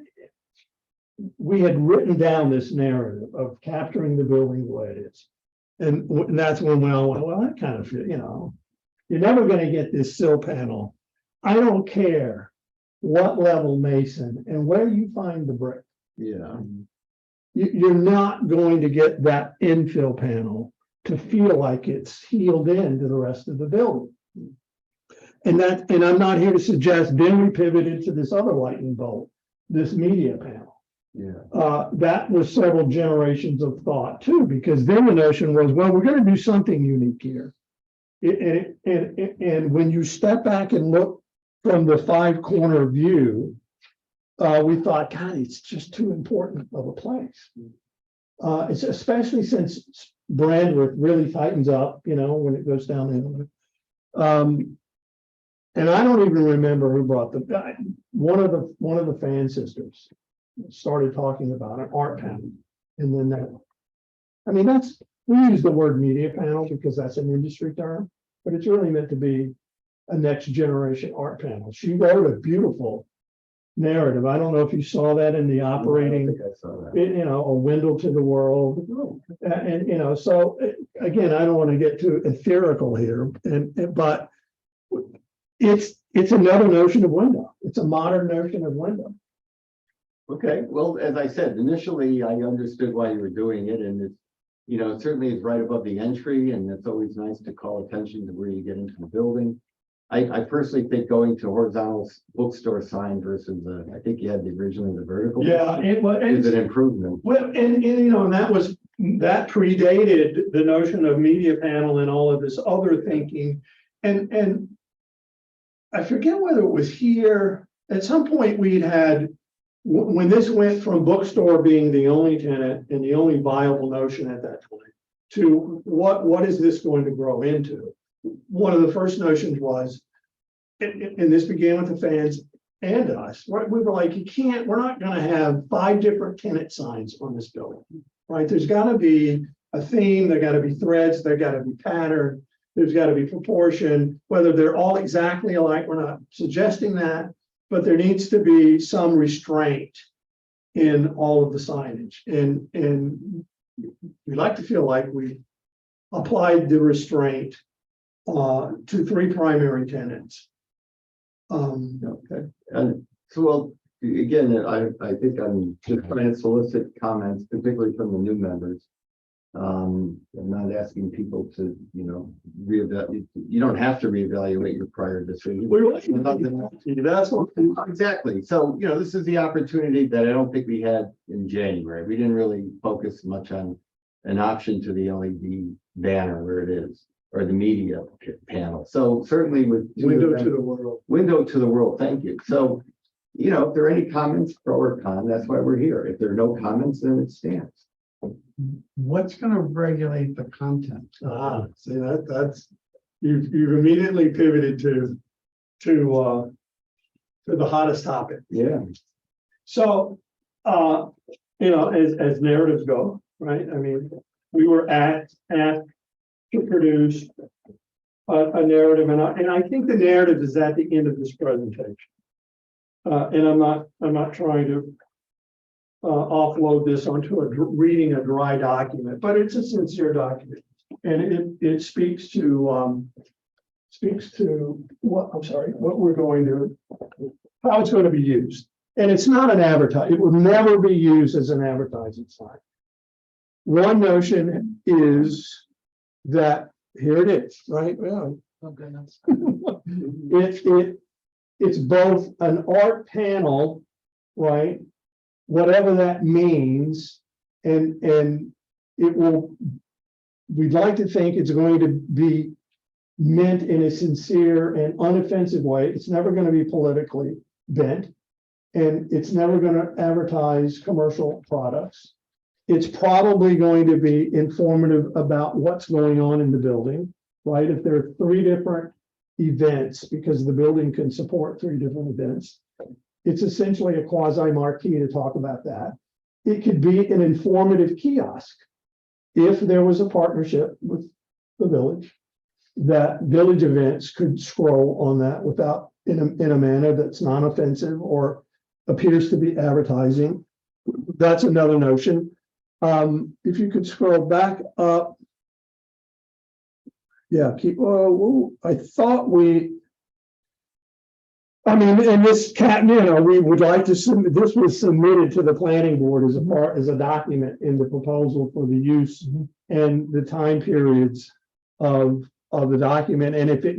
we had written down this narrative of capturing the building the way it is. And that's when we all went, well, that kind of, you know, you're never going to get this sill panel. I don't care what level mason and where you find the brick. Yeah. You're not going to get that infill panel to feel like it's healed into the rest of the building. And I'm not here to suggest, then we pivoted to this other lightning bolt, this media panel. Yeah. That was several generations of thought too, because then the notion was, well, we're going to do something unique here. And when you step back and look from the 5-corner view, we thought, God, it's just too important of a place. It's especially since Brandreth really tightens up, you know, when it goes down there. And I don't even remember who brought one of the fan sisters started talking about an art panel. And then we use the word media panel because that's an industry term, but it's really meant to be a next generation art panel. She wrote a beautiful narrative. I don't know if you saw that in the operating, I think I saw that. you know, a window to the world. And, you know, so again, I don't want to get too ethereal here, but it's another notion of window. It's a modern notion of window. Okay, well, as I said, initially, I understood why you were doing it, and it's, you know, certainly it's right above the entry, and it's always nice to call attention to where you get into the building. I personally think going to horizontal bookstore sign versus I think you had originally the vertical. Yeah, Is an improvement. well, and you know, and that predated the notion of media panel and all of this other thinking. And I forget whether it was here, at some point we'd had, when this went from bookstore being the only tenant and the only viable notion at that point, to what is this going to grow into? One of the first notions was, and this began with the fans and us, right? We were like, we're not gonna have 5 different tenant signs on this building, right? There's gotta be a theme, there gotta be threads, there gotta be pattern, there's gotta be proportion, whether they're all exactly alike, we're not suggesting that, but there needs to be some restraint in all of the signage. And we like to feel like we applied the restraint to 3 primary tenants. Okay, and so, well, again, I think I'm just trying to solicit comments, particularly from the new members. I'm not asking people to, reevaluate, you don't have to reevaluate your prior decision. That's what. Exactly. So, this is the opportunity that I don't think we had in January. We didn't really focus much on an option to the LED banner where it is, or the media panel. So certainly with Window to the world. window to the world. Thank you. So, if there are any comments, pro or con, that's why we're here. If there are no comments, then it stands. What's gonna regulate the content? See, that's, you've immediately pivoted to the hottest topic. Yeah. So, as narratives go, right, I mean, we were asked to produce a narrative, and I think the narrative is at the end of this presentation. And I'm not trying to offload this onto reading a dry document, but it's a sincere document. And it speaks to what we're going to, how it's going to be used. And it's not an it will never be used as an advertising sign. One notion is that, here it is, right? Well, Oh, goodness. it's both an art panel, right? Whatever that means, and it will, we'd like to think it's going to be meant in a sincere and unoffensive way. It's never going to be politically bent, and it's never going to advertise commercial products. It's probably going to be informative about what's going on in the building, right? If there are 3 different events, because the building can support 3 different events, it's essentially a quasi marquee to talk about that. It could be an informative kiosk. If there was a partnership with the village, that village events could scroll on that without, in a manner that's non-offensive or appears to be advertising. That's another notion. If you could scroll back up. Yeah, I thought and this we would like to submit, this was submitted to the planning board as a document in the proposal for the use and the time periods of the document, and if it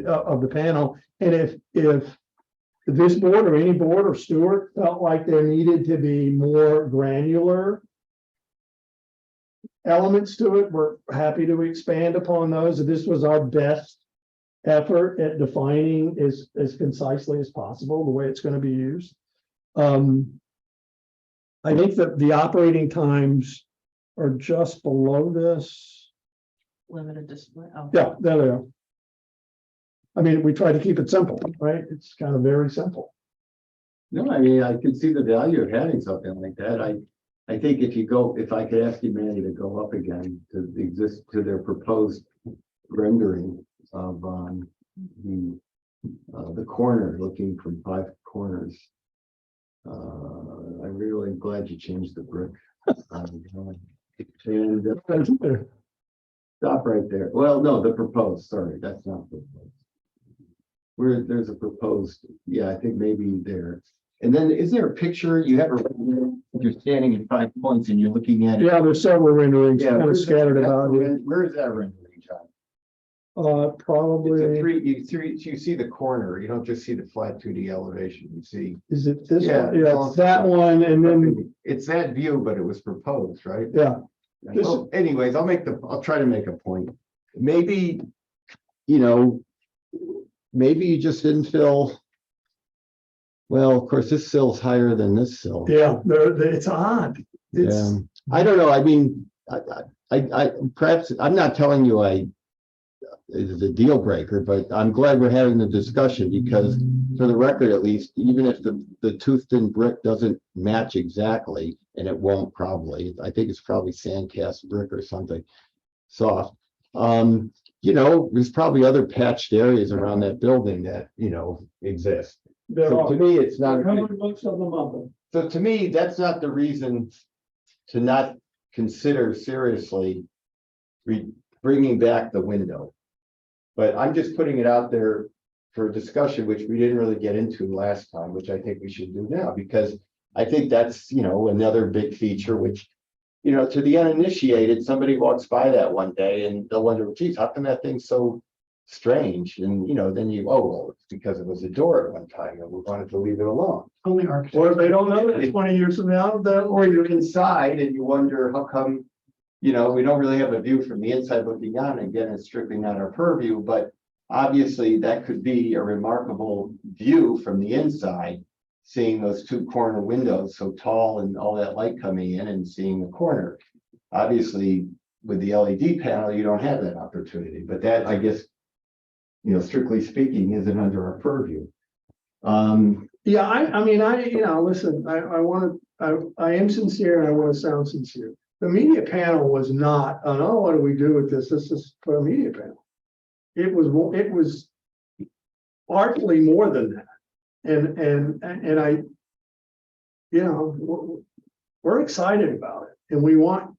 of the panel, and if this board or any board or Stuart felt like there needed to be more granular elements to it, we're happy to expand upon those. This was our best effort at defining as concisely as possible the way it's going to be used. I think that the operating times are just below this. Limited display. Oh. Yeah, there they are. I mean, we try to keep it simple, right? It's kind of very simple. No, I could see the value of having something like that. I think if I could ask you, Manny, to go up again to their proposed rendering of the corner, looking from 5 corners. I'm really glad you changed the brick. And stop right there. Well, no, the proposed, sorry, that's not proposed. Where there's a proposed, yeah, I think maybe there. And then is there a picture you have you're standing at 5 points and you're looking at it? Yeah, there's several renderings kind of where's scattered that- about here. Where is that rendering, John? Probably, You see the corner, you don't just see the flat 2D elevation, you see. is it this Yeah, one? Yeah, it's that one, and then, It's that view, but it was proposed, right? yeah, Well, anyways, I'll try to make a point. Maybe, maybe you just didn't feel. Well, of course, this sill's higher than this sill. yeah, it's odd. It's, Yeah, I don't know. I mean, I perhaps, I'm not telling you it is a deal breaker, but I'm glad we're having the discussion because for the record, at least, even if the toothed in brick doesn't match exactly, and it won't probably, I think it's probably sandcast brick or something soft. There's probably other patched areas around that building that, exist. there So are. to me, it's not. 100 bucks of them up. So to me, that's not the reason to not consider seriously bringing back the window. But I'm just putting it out there for discussion, which we didn't really get into last time, which I think we should do now, because I think that's, another big feature, which to the uninitiated, somebody walks by that one day and they'll wonder, geez, how come that thing's so strange? And, then well, it's because it was a door at one time and we wanted to leave it alone. Only architects. Or if they don't know that 20 years from now, Or you're inside and you wonder, how come, we don't really have a view from the inside looking on. Again, it's strictly not our purview, but obviously that could be a remarkable view from the inside, seeing those two corner windows so tall and all that light coming in and seeing the corner. Obviously, with the LED panel, you don't have that opportunity, but that, I guess, strictly speaking, isn't under our purview. yeah, I mean, listen, I am sincere and I want to sound sincere. The media panel was not, oh, what do we do with this? This is for a media panel. It was partly more than that. And I, we're excited about it and we want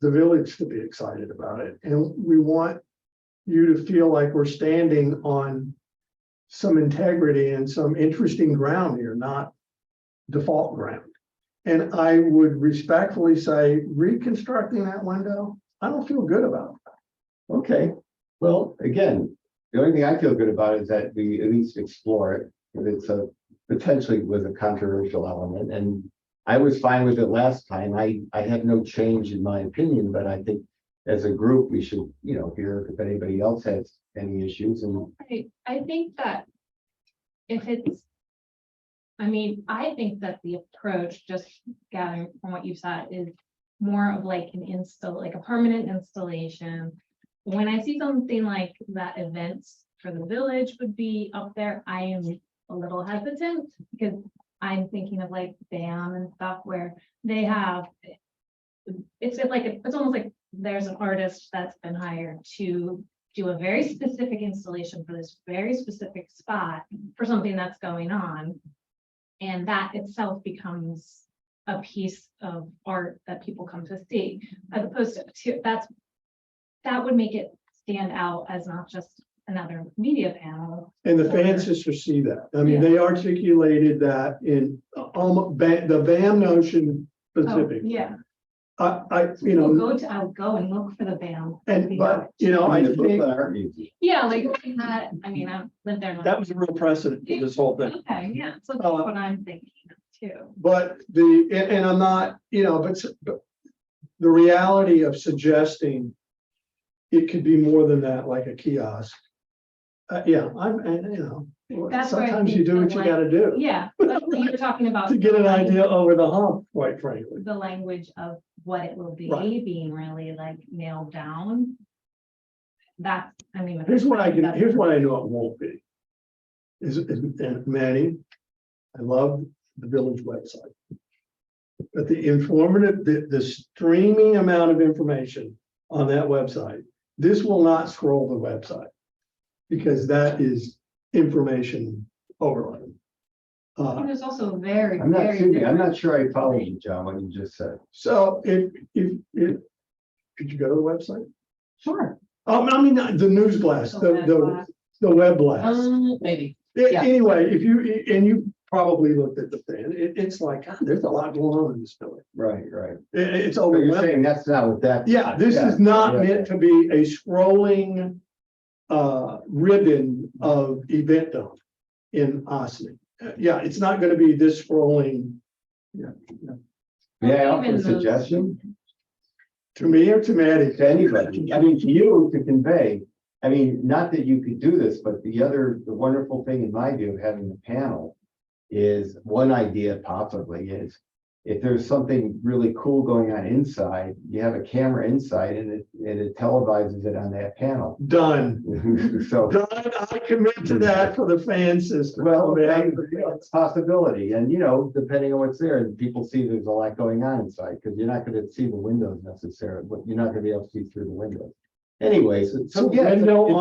the village to be excited about it. And we want you to feel like we're standing on some integrity and some interesting ground here, not default ground. And I would respectfully say reconstructing that window, I don't feel good about it. Okay, well, again, the only thing I feel good about is that we at least explore it. But it's potentially was a controversial element, and I was fine with it last time. I have no change in my opinion, but I think as a group, we should, hear if anybody else has any issues. And I think that if it's, I think that the approach, just gathering from what you said, is more of like like a permanent installation. When I see something like that, events for the village would be up there, I am a little hesitant because I'm thinking of like BAM and stuff where they have, it's almost like there's an artist that's been hired to do a very specific installation for this very specific spot for something that's going on. And that itself becomes a piece of art that people come to see, as opposed to that would make it stand out as not just another media panel. And the fan sisters see that. I mean, they articulated that in the BAM notion Oh, specifically. yeah, I'll I'll go and look for the BAM. but I I mean, the think Brooklyn Art Museum. Yeah, like that, I've lived there. that was a real precedent for this whole thing. Okay, yeah, so that's what I'm thinking too. But and I'm not, but the reality of suggesting it could be more than that, like a kiosk. That's where I sometimes you think do the what you gotta do Yeah, that's what you were talking about. to get an idea over the hump, quite frankly. The language of what it will be, Right. being really like nailed down. That's, Here's what I know it won't be. And Manny, I love the village website. But the streaming amount of information on that website, this will not scroll the website. Because that is information overload. There's also very, I'm very. I'm not different- sure I follow you, John, what you just said. So if, could you go to the website? Sure. The news blast, the web blast. Maybe. yeah. Anyway, you probably looked at the thing, it's like, God, there's a lot going on in this building. Right. It's So you're overwhelming. saying that's not what that. Yeah, this is not yeah. meant to be a scrolling ribbon of event dome in Ossining. Yeah, it's not gonna be this scrolling. May I offer Even a those- suggestion To me or to Maddie? to anybody? I mean, to you to convey. I mean, not that you could do this, but the wonderful thing in my view of having the panel is one idea possibly is if there's something really cool going on inside, you have a camera inside and it televises it on that panel. Done. So, Done. I commit to that for the fan system. well, Man. it's a possibility. And, depending on what's there, and people see there's a lot going on inside because you're not going to see the windows necessarily, but you're not going to be able to see through the windows. Anyways, So yeah, window it's-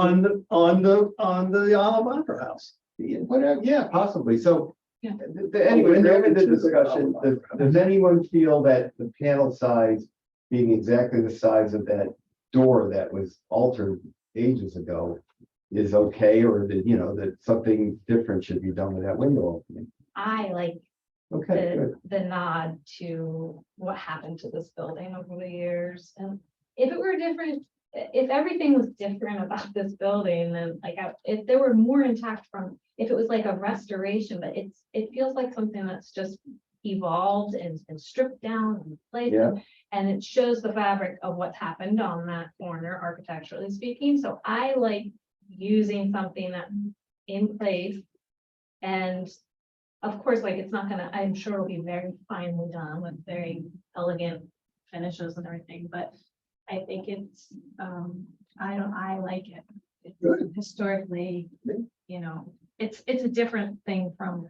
on the Olive Opera House. Whatever, yeah, possibly. So. Yeah. Anyway, window having the into the discussion, does anyone feel that the panel size being exactly the size of that door that was altered ages ago is okay, or that, that something different should be done with that window opening? I like Okay, good. the nod to what happened to this building over the years. And if it were different, if everything was different about this building, then like, if there were more intact from, if it was like a restoration, but it feels like something that's just evolved and stripped down and placed. Yeah. And it shows the fabric of what's happened on that corner, architecturally speaking. So I like using something that's in place. And of course, like, it's not gonna, I'm sure it'll be very finely done with very elegant finishes and everything, but I think it's, I like it. It's historically, you know, it's a different thing from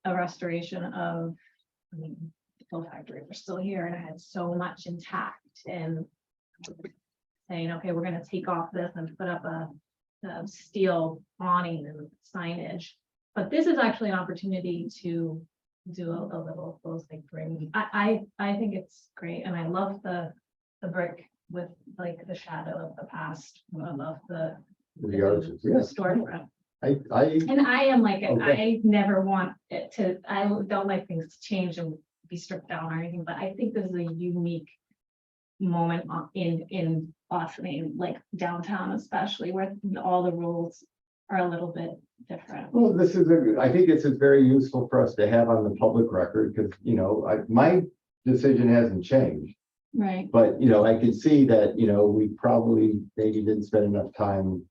a restoration of, I mean, the Pill Factory, we're still here and it had so much intact, and saying, okay, we're gonna take off this and put up a steel awning and signage. But this is actually an opportunity to do a little of those things. I think it's great, and I love the brick with like the shadow of the past. I love the The arches, yes. storefront. I, And I am like, Okay. I never want it to, I don't like things to change and be stripped down or anything, but I think this is a unique moment in Boston, like downtown especially, where all the rules are a little bit different. well, this is I think this is very useful for us to have on the public record, because, you know, my decision hasn't changed. Right. But, you know, I could see that, you know, we probably maybe didn't spend enough time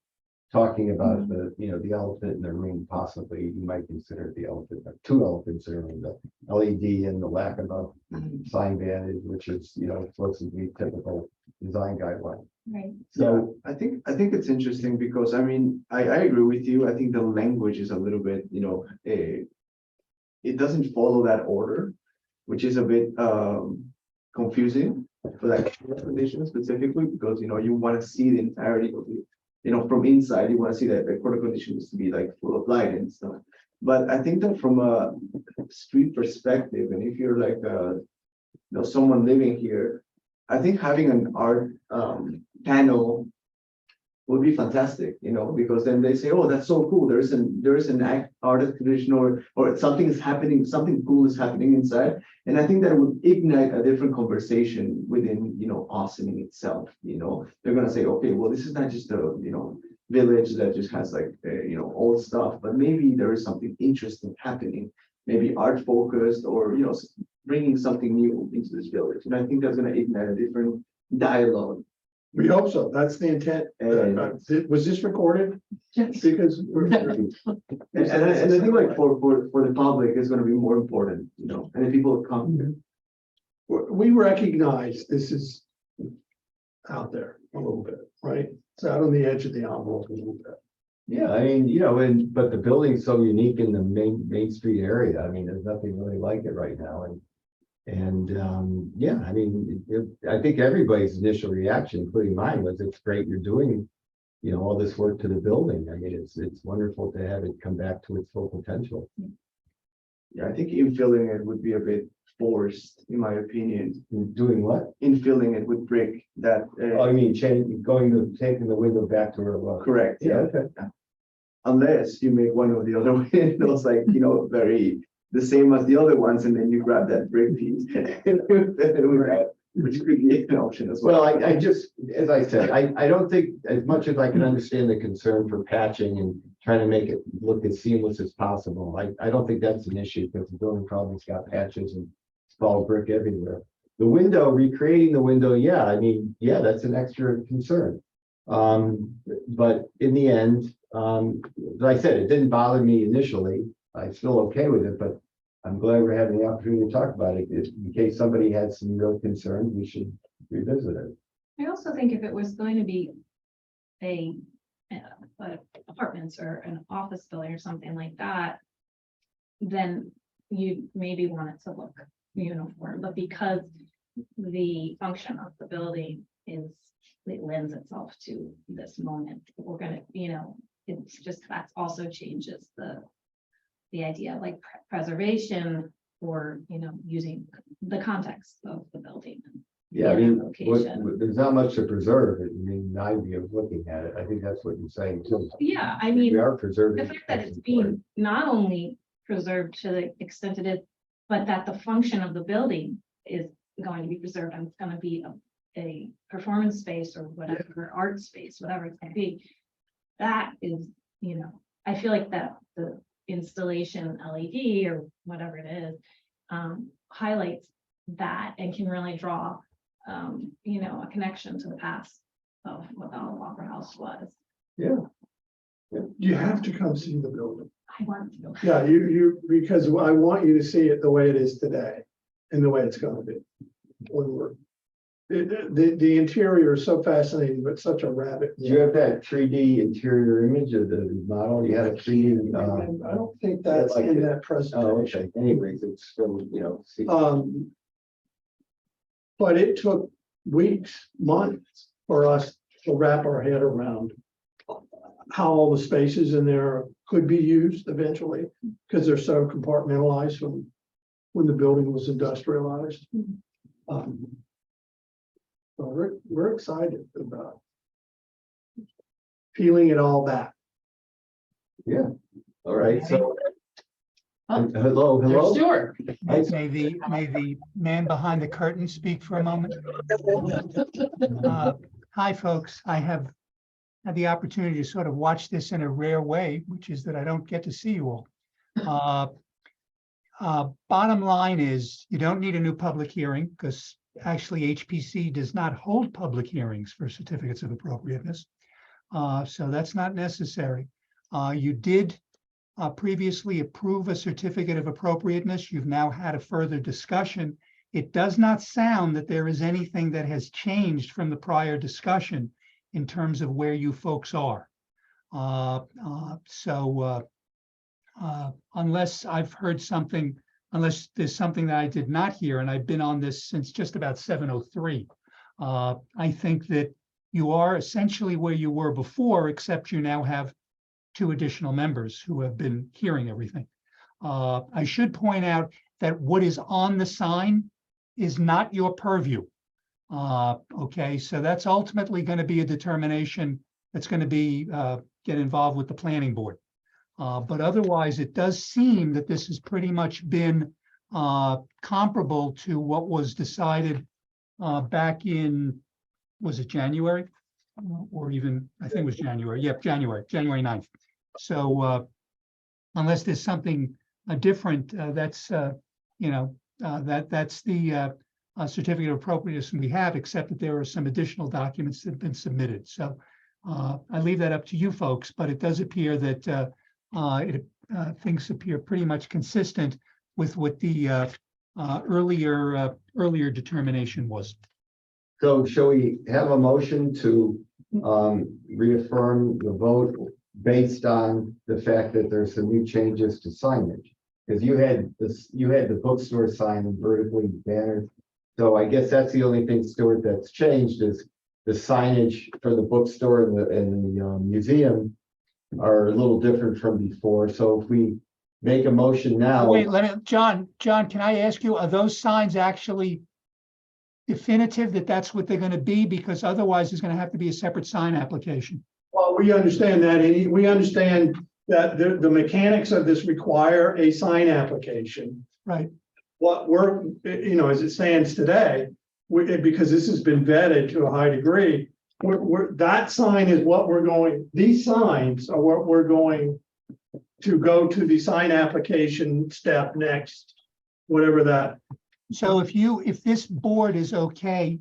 talking about the, you know, the elephant in the room. Possibly you might consider the elephant, two elephants in the room, the LED and the lack of a sign vantage, which is, you know, supposed to be typical design guideline. Right. So, I think it's interesting because, I mean, I agree with you. I think the language is a little bit, you know, it doesn't follow that order, which is a bit confusing for that condition specifically, because, you know, you want to see the entirety of the, you know, from inside, you want to see that the quarter conditions to be like full of light and stuff. But I think that from a street perspective, and if you're like, you know, someone living here, I think having an art panel would be fantastic, you know, because then they say, oh, that's so cool. There is an art exhibition or something is happening, something cool is happening inside. And I think that would ignite a different conversation within, you know, Austin itself. You know, they're gonna say, okay, well, this is not just a, you know, village that just has like, you know, old stuff, but maybe there is something interesting happening, maybe art focused, or, you know, bringing something new into this village. And I think that's gonna ignite a different dialogue. We hope so. That's the intent. Was this recorded? Yes. Because And I think like for the public is gonna be more important, you know, and then people come here. we recognize this is out there a little bit, right? It's out on the edge of the envelope a little bit. yeah, I mean, you know, but the building's so unique in the Main Street area. I mean, there's nothing really like it right now. Yeah, I mean, I think everybody's initial reaction, including mine, was it's great you're doing, you know, all this work to the building. I mean, it's wonderful to have it come back to its full potential. Yeah, I think infilling it would be a bit forced, in my opinion. Doing what? Infilling it with brick that, Oh, I mean, taking the window back to where it was. correct, Yeah, yeah. okay. Unless you make one of the other windows like, you know, very the same as the other ones, and then you grab that brick piece. Which could be an option as well. Well, I just, as I said, I don't think, as much as I can understand the concern for patching and trying to make it look as seamless as possible, I don't think that's an issue, because the building probably's got patches and spalled brick everywhere. The window, recreating the window, yeah, I mean, yeah, that's an extra concern. But in the end, like I said, it didn't bother me initially. I'm still okay with it, but I'm glad we're having the opportunity to talk about it. In case somebody had some real concerns, we should revisit it. I also think if it was going to be a apartments or an office building or something like that, then you maybe want it to look uniform, but because the function of the building it lends itself to this moment, we're gonna, you know, it's just, that also changes the idea of like preservation, or, you know, using the context of the building. Yeah, I Yeah, mean, location. there's not much to preserve. I mean, the idea of looking at it, I think that's what you're saying too. Yeah, I We mean, are preserving. the fact that it's being not only preserved to the extent it is but that the function of the building is going to be preserved and it's gonna be a performance space or whatever, art space, whatever it's gonna be. That is, you know, I feel like that the installation LED or whatever it is, highlights that and can really draw, you know, a connection to the past of what the Olive Opera House was. You have to come see the building. I want to. Yeah, because I want you to see it the way it is today and the way it's gonna be. When we're, the interior is so fascinating, but such a rabbit. Do you have that 3D interior image of the model? You had a 3D, I don't think that's like in it. that oh, presentation. okay, anyways, it's still, you know. see- But it took weeks, months for us to wrap our head around how all the spaces in there could be used eventually, because they're so compartmentalized from when the building was industrialized. So we're excited about peeling it all back. All right, so. Hello. Stuart. Hi. May the man behind the curtain speak for a moment? Hi, folks. I have had the opportunity to sort of watch this in a rare way, which is that I don't get to see you all. Bottom line is, you don't need a new public hearing because actually HPC does not hold public hearings for certificates of appropriateness. So that's not necessary. You did previously approve a certificate of appropriateness. You've now had a further discussion. It does not sound that there is anything that has changed from the prior discussion in terms of where you folks are. Unless I've heard something, unless there's something that I did not hear, and I've been on this since just about 7:03, I think that you are essentially where you were before, except you now have 2 additional members who have been hearing everything. I should point out that what is on the sign is not your purview. Okay, so that's ultimately going to be a determination that's going to be get involved with the planning board. But otherwise, it does seem that this has pretty much been comparable to what was decided back in, was it January? Or even, I think it was January. Yep, January 9th. So unless there's something different, that's, you know, that's the certificate of appropriateness we have, except that there are some additional documents that have been submitted. So I leave that up to you folks, but it does appear that things appear pretty much consistent with what the earlier determination was. So shall we have a motion to reaffirm the vote based on the fact that there's some new changes to signage? Because you had the bookstore sign and vertically bannered. So I guess that's the only thing, Stuart, that's changed is the signage for the bookstore and the museum are a little different from before. So if we make a motion now. Wait, John, can I ask you, are those signs actually definitive that that's what they're going to be? Because otherwise there's going to have to be a separate sign application. Well, we understand that, and we understand that the mechanics of this require a sign application. Right. What we're, you know, as it stands today, because this has been vetted to a high degree, that sign is what we're going, these signs are what we're going to go to the sign application step next, whatever that. So if this board is okay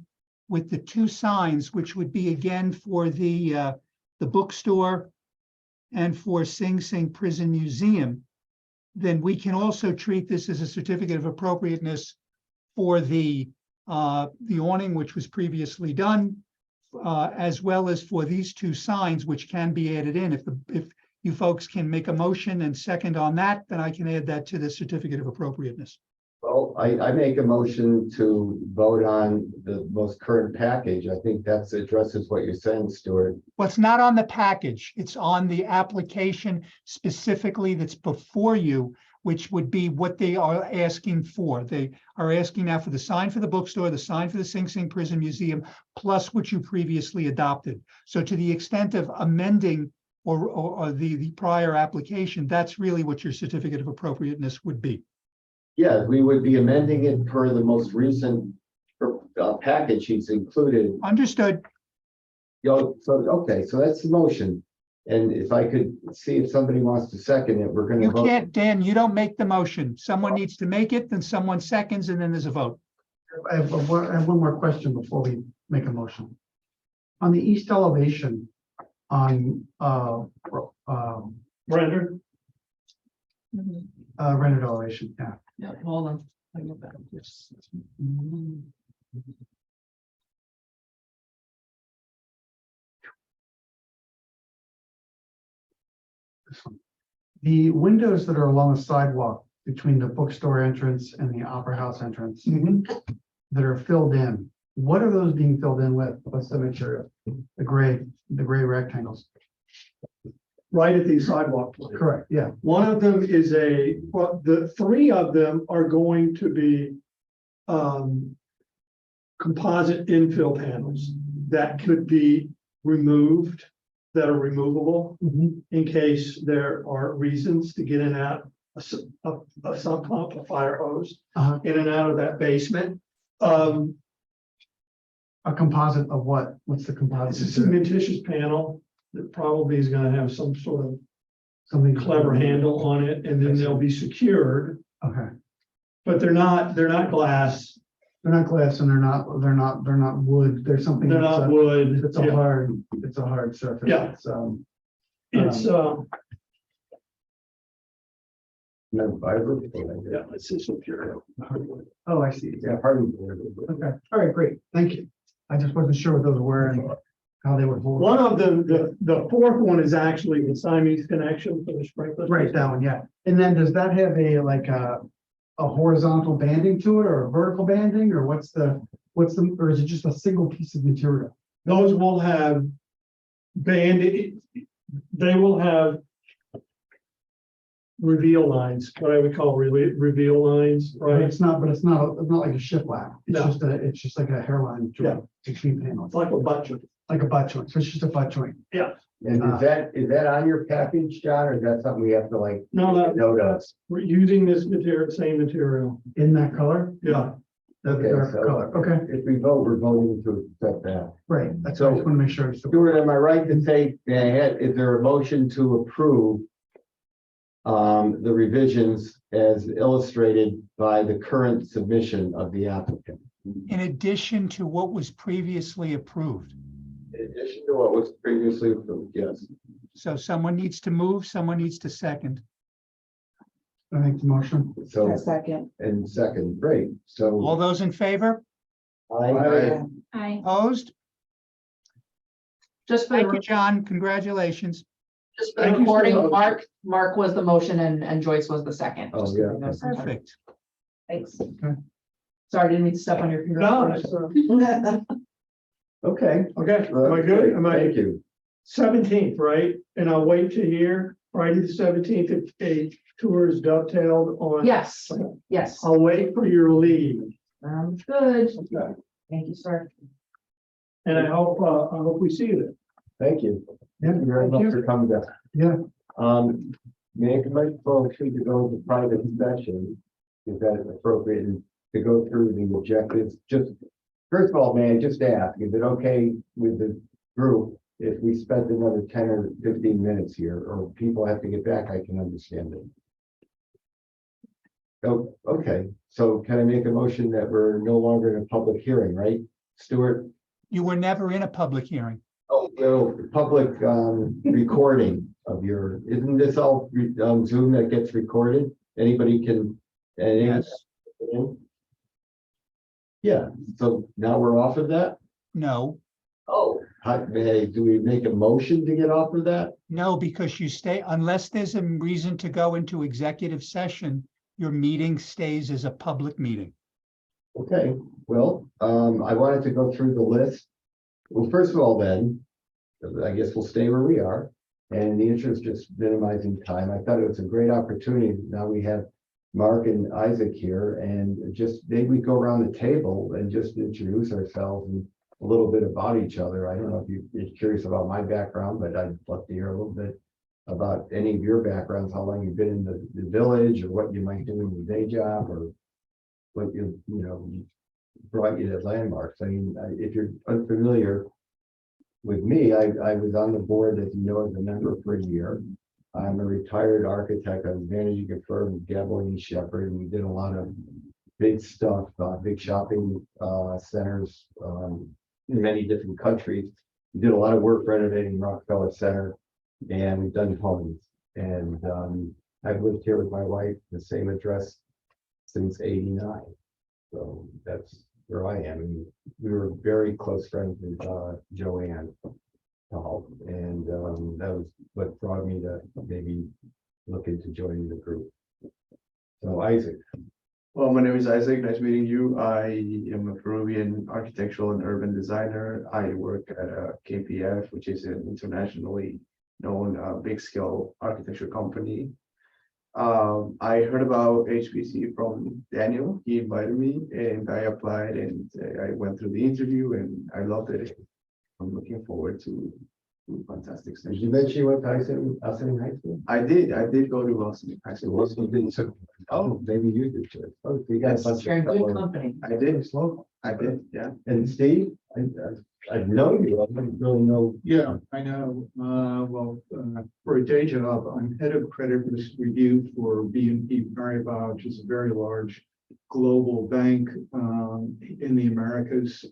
with the 2 signs, which would be again for the bookstore and for Sing Sing Prison Museum, then we can also treat this as a certificate of appropriateness for the awning, which was previously done, as well as for these 2 signs, which can be added in. If you folks can make a motion and second on that, then I can add that to the certificate of appropriateness. Well, I make a motion to vote on the most current package. I think that addresses what you're saying, Stuart. Well, it's not on the package. It's on the application specifically that's before you, which would be what they are asking for. They are asking now for the sign for the bookstore, the sign for the Sing Sing Prison Museum, plus what you previously adopted. So to the extent of amending or the prior application, that's really what your certificate of appropriateness would be. Yeah, we would be amending it per the most recent package he's included. Understood. So, okay, so that's the motion. And if I could see if somebody wants to second it, we're gonna You vote. can't, Dan, you don't make the motion. Someone needs to make it, then someone seconds, and then there's a vote. I have one more question before we make a motion. On the east elevation, on, Render, rendered elevation, yeah. Yeah, hold on. I go back. This one. The windows that are along the sidewalk between the bookstore entrance and the opera house entrance that are filled in, what are those being filled in with? What's the material? The gray rectangles. right at the sidewalk. Correct, yeah. One of them is well, the three of them are going to be composite infill panels that could be removed, that are removable in case there are reasons to get in and out a sump pump, a fire hose, Uh-huh. in and out of that basement. A composite of what? What's the It's a composite? cementitious panel that probably is gonna have some sort of Something clever handle on it, and then they'll be secured, Okay. but they're not glass, They're not glass and they're not wood. There's something. they're that's not a- wood. It's Yeah. a hard surface. Yeah. It's, No, fiber. yeah, it's just material. oh, I see. Yeah, hardened. Okay, all right, great. Thank you. I just wasn't sure what those were and how they would hold. One of them, the fourth one is actually the Siamese connection for the sprinkler. Right, that one, yeah. And then does that have a horizontal banding to it or a vertical banding or or is it just a single piece of material? Those will have banded, they will have reveal lines, what I would call reveal lines, But right? it's not like a shiplap. No. It's just like a hairline Yeah. joint between panels, It's like a bunch of, like a butt joint. So it's just a butt joint. And is that on your package, John, or is that something we have to like no, note us? we're using this material, same material, In that color? yeah. That Okay, dark so- color. Okay, If we vote, we're voting to accept that. right. That's what I just want to make sure. Stuart, am I right to say, is there a motion to approve the revisions as illustrated by the current submission of the applicant? In addition to what was previously approved. In addition to what was previously approved, yes. So someone needs to move, someone needs to second. I make the motion. So, A second. and second, great, so. All those in favor? I, I, Opposed? Just for Thank you, the, John. Congratulations. just for the Thank you so recording, much. Mark was the motion and Joyce was the second. Oh, just so yeah. we know sometimes. Perfect. Thanks. Sorry, didn't mean to step on your finger. No, that's, okay. okay, am I good? Am Thank I you. 17th, right? And I'll wait to hear Friday the 17th if a tour is dovetailed on. Yes, yes. I'll wait for your lead. Sounds good. Okay. Thank you, sir. And I hope we see you there. Thank you. Yeah, Thank you very thank much you. for coming down. Yeah. May I invite folks to go into private session? Is that appropriate and to go through the objectives? Just, first of all, may I just ask, is it okay with the group if we spend another 10 or 15 minutes here, or people have to get back? I can understand it. Oh, okay. So can I make a motion that we're no longer in a public hearing, right? Stuart? You were never in a public hearing. Oh, no, public recording of your, isn't this all Zoom that gets recorded? Anybody can. Yes. Yeah, so now we're off of that? No, Oh. Do we make a motion to get off of that? no, because you stay, unless there's a reason to go into executive session, your meeting stays as a public meeting. Okay, well, I wanted to go through the list. Well, first of all, then, I guess we'll stay where we are. And in the interest of just minimizing time, I thought it was a great opportunity. Now we have Mark and Isaac here, and just maybe we go around the table and just introduce ourselves and a little bit about each other. I don't know if you're curious about my background, but I'd love to hear a little bit about any of your backgrounds, how long you've been in the village, or what you might do in your day job, or what brought you to landmarks. I mean, if you're unfamiliar with me, I was on the board, as you know, as a member for a year. I'm a retired architect. I was managing a firm, Gavelini Shepherd, and we did a lot of big stuff, big shopping centers in many different countries. We did a lot of work renovating Rockefeller Center, and we've done homes. And I've lived here with my wife, the same address, since '89. So that's where I am. And we were very close friends with Joanne Hall, and that was what brought me to maybe look into joining the group. So Isaac. Well, my name is Isaac. Nice meeting you. I am a Peruvian architectural and urban designer. I work at KPF, which is an internationally known big scale architecture company. I heard about HPC from Daniel. He invited me and I applied, and I went through the interview and I loved it. I'm looking forward to fantastic Did session. you mention you went to Austin High School? I did go to Wilson High School. Oh, maybe you did too. Oh, so you got a Yes. bunch You're in of good fellow. company. I did, yeah. And Steve, I've known you, I don't really know. Yeah, I know. For a day job, I'm head of credit risk review for BNP Paribas, which is a very large global bank in the Americas.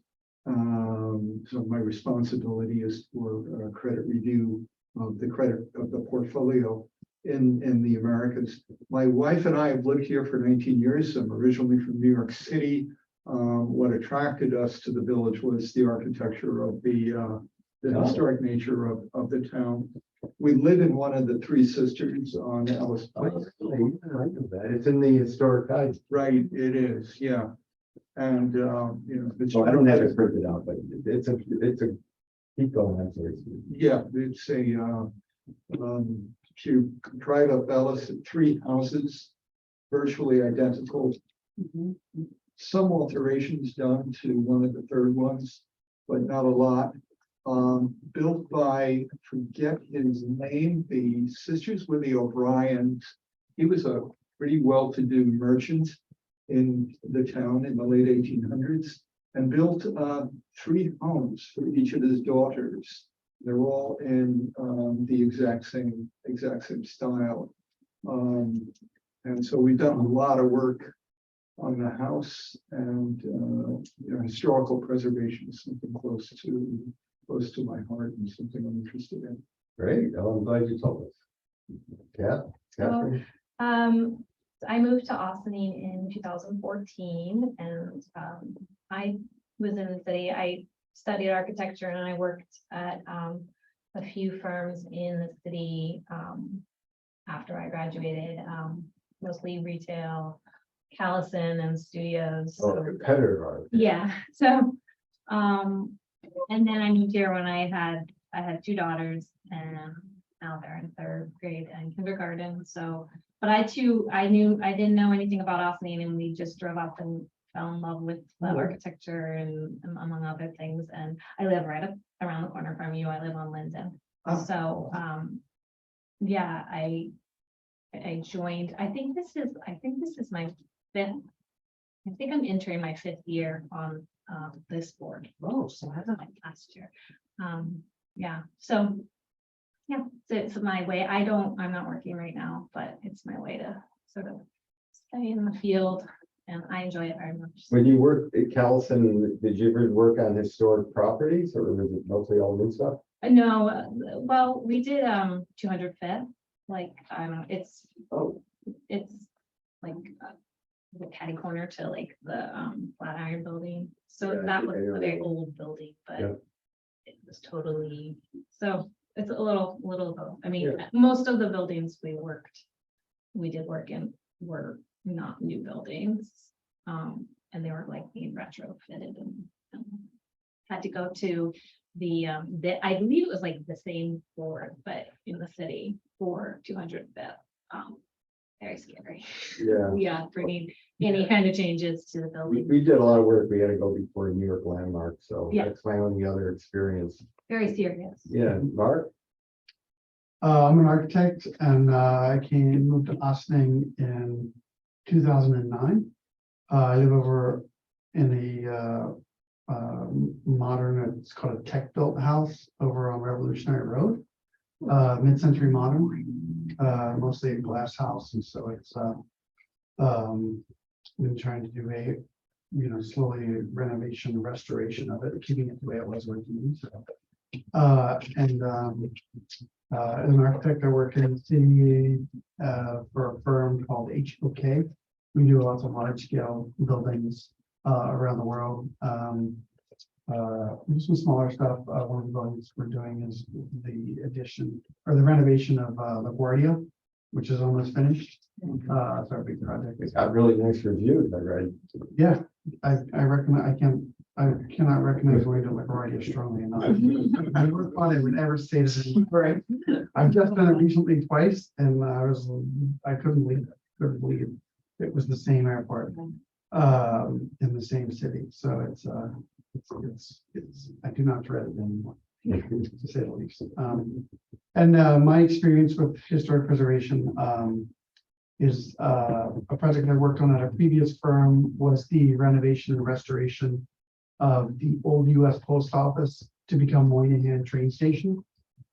So my responsibility is for credit review of the credit of the portfolio in the Americas. My wife and I have lived here for 19 years. I'm originally from New York City. What attracted us to the village was the architecture of the historic nature of the town. We live in one of the Three Sisters on Ellis Oh, Place. I know that. It's in the historic guide. Right, it is, yeah. And, it's. So I don't have it printed out, but it's a, keep going, I'm sorry. Steve. Yeah, it's to drive up Ellis, 3 houses, virtually identical. Some alterations done to one of the third ones, but not a lot. Built by, I forget his name, the Sisters were the O'Briens. He was a pretty well-to-do merchant in the town in the late 1800s, and built 3 homes for each of his daughters. They're all in the exact same style. And so we've done a lot of work on the house, and historical preservation is something close to my heart and something I'm interested in. Great, oh, I'm glad you told us. Yeah, Catherine? I moved to Austin in 2014, and I was in the city. I studied architecture and I worked at a few firms in the city after I graduated, mostly retail, Callison and studios. Oh, competitor art. Yeah, so, and then I moved here when I had 2 daughters, and now they're in 3rd grade and kindergarten, so, but I didn't know anything about Austin, and we just drove up and fell in love with the architecture and among other things, and I live right up around the corner from you. I live on Linden. Oh. So, yeah, I joined, I think this is my 5th, I think I'm entering my 5th year on this board. Oh, so That's my last year. Yeah, so, yeah, so it's my way. I'm not working right now, but it's my way to sort of stay in the field, and I enjoy it very much. When you worked at Callison, did you ever work on historic properties, or was it mostly all new stuff? No, well, we did 205th, like, I don't know, it's like the catty corner to like the Flatiron building. So Yeah, that was I a know. very old building, but Yeah. it was totally, so it's a little both. I mean, Yeah. most of the buildings we did work in were not new buildings. And they were like being retrofitted and had to go to the I believe it was like the same board, but in the city for 205th. Very scary. Yeah. Yeah, bringing any kind of changes to the We, building. we did a lot of work. We had to go before New York Landmark, so Yeah. that's my only other experience. Very serious. Yeah, Mark? I'm an architect and I moved to Austining in 2009. I live over in modern, it's called a tech-built house over on Revolutionary Road. Mid-century modern, mostly a glass house, and so it's been trying to do a, slowly renovation, and restoration of it, keeping it the way it was originally. So, as an architect, I work in the city for a firm called HOK. We do lots of large-scale buildings around the world. Some smaller stuff. One of the buildings we're doing is the addition or the renovation of LaGuardia, which is almost finished. It's our big project. It's got really nice reviews, I read. Yeah, I recommend. I cannot recommend going to LaGuardia strongly enough. I never thought I would ever say this. Right. I've just done it recently twice, and I couldn't believe it. Couldn't believe it was the same airport in the same city. So it's I do not dread it anymore, to say the least. My experience with historic preservation is a project I worked on at a previous firm was the renovation and restoration of the old US Post Office to become Moynihan train station.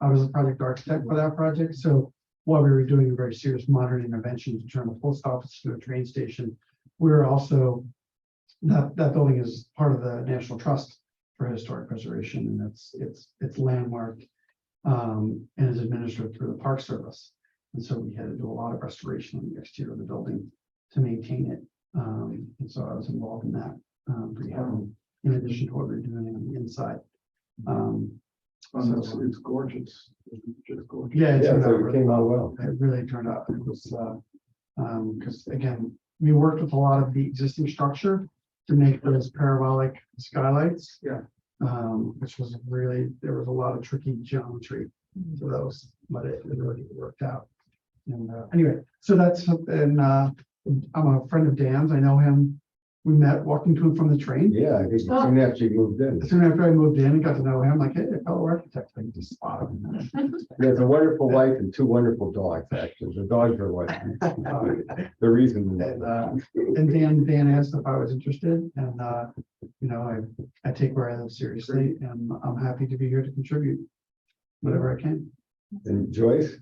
I was a project architect for that project. So while we were doing a very serious modern intervention to turn the post office to a train station, we were also that building is part of the National Trust for Historic Preservation, and it's landmarked and is administered through the Park Service. And so we had to do a lot of restoration on the exterior of the building to maintain it. And so I was involved in that pretty heavily, in addition to what we we're doing on the inside. It's gorgeous. It's just gorgeous. Yeah, Yeah, so it came out well. It really turned out. It was because again, we worked with a lot of the existing structure to make those parabolic skylights. Yeah. Which was really, there was a lot of tricky geometry to those, but it really worked out. And anyway, so that's, and I'm a friend of Dan's. I know him. We met walking to and from the train. Yeah, I think soon after you moved in. Soon after I moved in and got to know him, like, hey, a fellow architect, I just spot him. He has a wonderful wife and two wonderful dogs, actually. The dogs are what the reason. And Dan asked if I was interested, and I take where I live seriously, and I'm happy to be here to contribute whatever I can. And Joyce?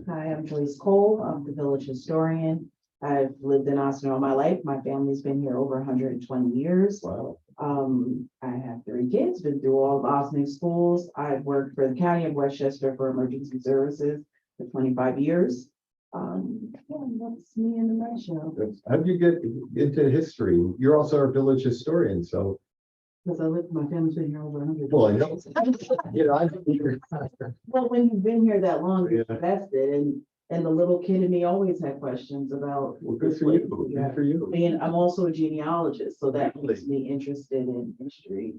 Hi, I'm Joyce Cole. I'm the village historian. I've lived in Austin all my life. My family's been here over 120 years. Wow. I have 3 kids, been through all of Austin schools. I've worked for the county of Westchester for emergency services for 25 years. That's me in a nutshell. How did you get into history? You're also our village historian, so. Because I lived, my family's been here over 100. Well, I know. I think you're. Well, when you've been here that long, you're Yeah. invested, and the little kid in me always had questions about. Well, good for you. Good for you. And I'm also a genealogist, so that makes me interested in history.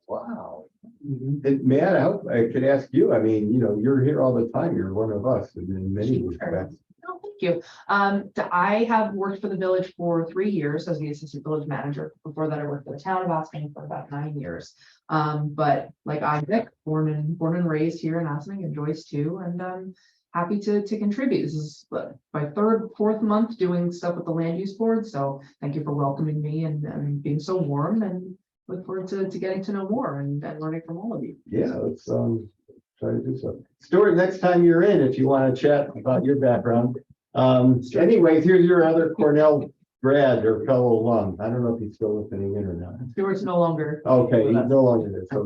Wow. Mhm. And Matt, I hope I could ask you, I mean, you're here all the time. You're one of us in many respects. Oh, thank you. I have worked for the village for 3 years as the assistant village manager. Before that, I worked for the town of Austining for about 9 years. But like Isaac, born and raised here in Austining, and Joyce too, and happy to contribute. This is my 3rd, 4th month doing stuff with the land use board. So thank you for welcoming me and being so warm, and look forward to getting to know more and learning from all of you. Yeah, let's try to do so. Stuart, next time you're in, if you want to chat about your background. Anyways, here's your other Cornell grad or fellow alum. I don't know if he's still listening in or not. Stuart's no longer. Okay, he's no longer there. So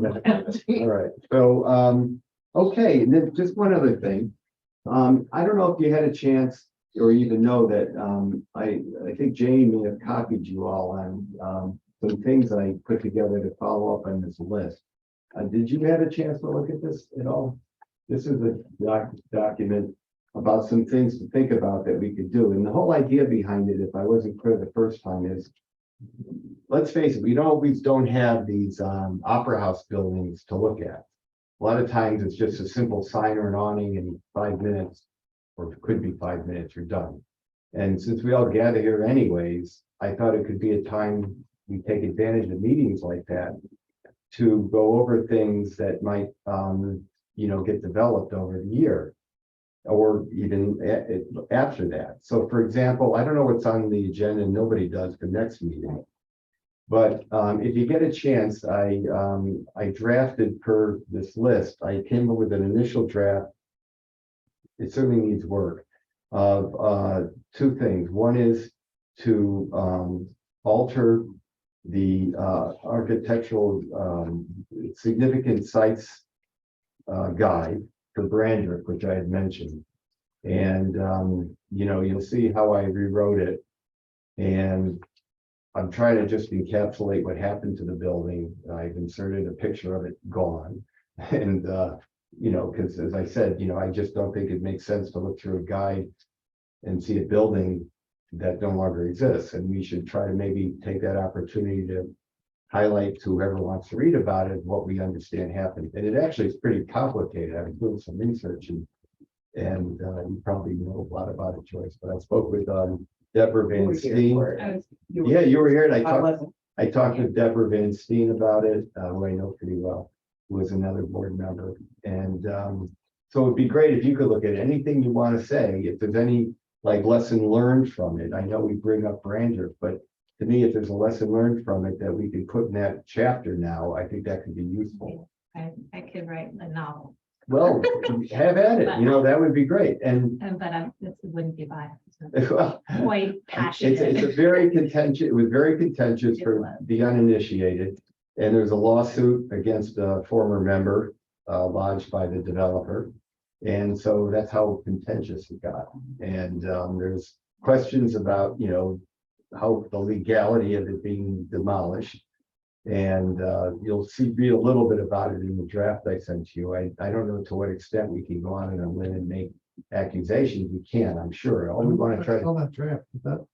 all right. So okay, and then just one other thing. I don't know if you had a chance or even know that I think Jane may have copied you all on some things I put together to follow up on this list. Did you have a chance to look at this at all? This is a document about some things to think about that we could do. And the whole idea behind it, if I wasn't clear the first time, is let's face it, we don't have these opera house buildings to look at. A lot of times it's just a simple sign or an awning in 5 minutes, or it could be 5 minutes, you're done. And since we all gather here anyways, I thought it could be a time we take advantage of meetings like that to go over things that might, get developed over the year. or even after that. So for example, I don't know what's on the agenda, nobody does for next meeting. But if you get a chance, I drafted per this list, I came up with an initial draft. It certainly needs work of two things. One is to alter the architectural significant sites guide for Brandrick, which I had mentioned. And you know, you'll see how I rewrote it. And I'm trying to just encapsulate what happened to the building. I've inserted a picture of it gone. And you know, because as I said, you know, I just don't think it makes sense to look through a guide and see a building that no longer exists. And we should try to maybe take that opportunity to highlight to whoever wants to read about it, what we understand happened. And it actually is pretty complicated. I've been doing some research and you probably know a lot about it, Joyce, but I spoke with Deborah We Van were here Steen. for it. I was- Yeah, you were here and I wasn't. I talked with Deborah Van Steen about it, who I know pretty well, who was another board member. And so it'd be great if you could look at anything you want to say, if there's any like lesson learned from it. I know we bring up Brandrick, but to me, if there's a lesson learned from it that we could put in that chapter now, I think that could be useful. I could write a novel, Well, have at it, you know, that would be great. And but it wouldn't be by well, quite it's passionate. a very contentious, it was very contentious for the uninitiated. And there's a lawsuit against a former member lodged by the developer. And so that's how contentious it got. And there's questions about, you know, how the legality of it being demolished. And you'll read a little bit about it in the draft I sent to you. I don't know to what extent we can go on and and make accusations. We can, I'm sure. All we want to try All that draft, is that?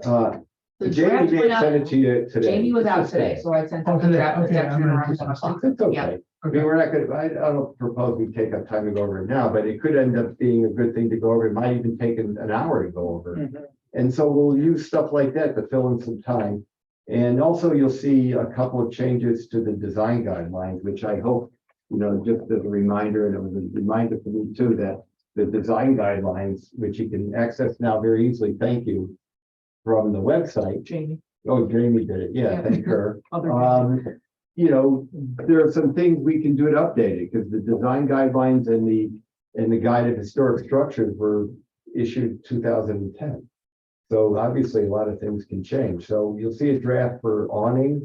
to. The Jamie draft may went send it out, to you today. Jamie was out It's today, so I sent out the today, draft. okay, this I'm afternoon gonna around do 10 o'clock. It's okay. I mean, we're not gonna, I don't propose we take up time to go over it now, but it could end up being a good thing to go over. It might even take an hour to go over. And so we'll use stuff like that to fill in some time. And also you'll see a couple of changes to the design guidelines, which I hope, you know, just as a reminder, and it was a reminder for me too, that the design guidelines, which you can access now very easily, thank you, from the website. Jamie. Oh, Jamie did it. Yeah, Yeah. thank her. Other You know, there are some things we can do to update it, because the design guidelines and the guide of historic structures were issued 2010. So obviously a lot of things can change. So you'll see a draft for awnings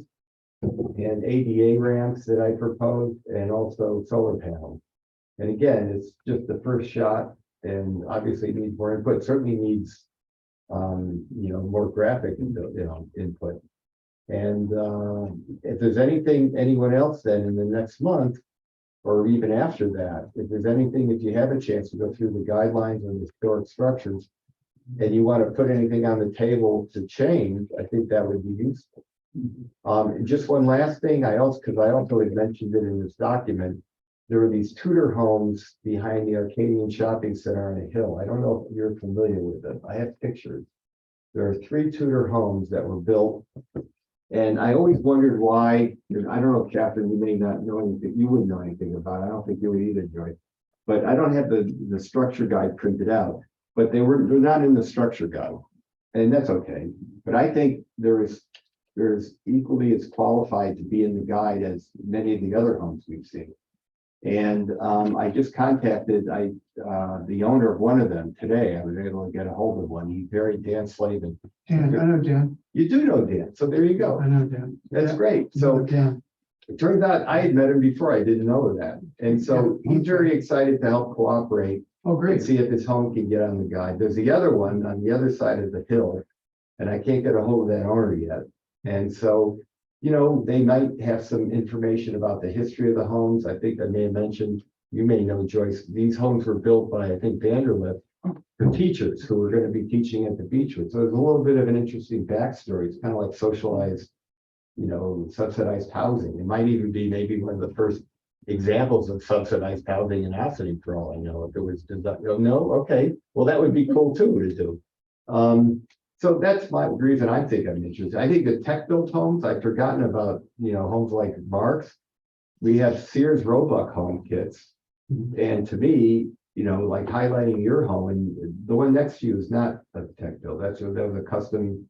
and ADA ramps that I proposed, and also solar panels. And again, it's just the first shot, and obviously it needs more input, certainly needs you know, more graphic, input. And if there's anything, anyone else then in the next month, or even after that, if there's anything, if you have a chance to go through the guidelines and the historic structures, and you want to put anything on the table to change, I think that would be useful. Just one last thing, because I also had mentioned it in this document, there were these Tudor homes behind the Arcadian Shopping Center on a hill. I don't know if you're familiar with them. I have pictures. There are 3 Tudor homes that were built. And I always wondered why, I don't know, Catherine, you may not know anything, you wouldn't know anything about it. I don't think you would either, Joy. But I don't have the structure guide printed out, but they're not in the structure guide. And that's okay. But I think there's equally as qualified to be in the guide as many of the other homes we've seen. And I just contacted the owner of one of them today. I was able to get a hold of one. He's Dan Slavin. Dan, I know Dan, You do know Dan, so there you go. I know Dan. That's great. So So Dan, it turns out I had met him before. I didn't know that. And so he's very excited to help cooperate oh, and great. see if his home can get on the guide. There's the other one on the other side of the hill, and I can't get a hold of that owner yet. And so, you know, they might have some information about the history of the homes. I think I may have mentioned, you may know, Joyce, these homes were built by, I think, Vanderlip for teachers who were going to be teaching at the Beechwood. So there's a little bit of an interesting backstory. It's kind of like socialized, you know, subsidized housing. It might even be maybe one of the first examples of subsidized housing in Ossining, for all I know. If it was, no, okay, well, that would be cool too to do. So that's my reason I think I'm interested. I think the tech-built homes, I've forgotten about, you know, homes like Mark's. We have Sears Roebuck home kits. And to me, you know, like highlighting your home, and the one next to you is not a tech build, that was a custom.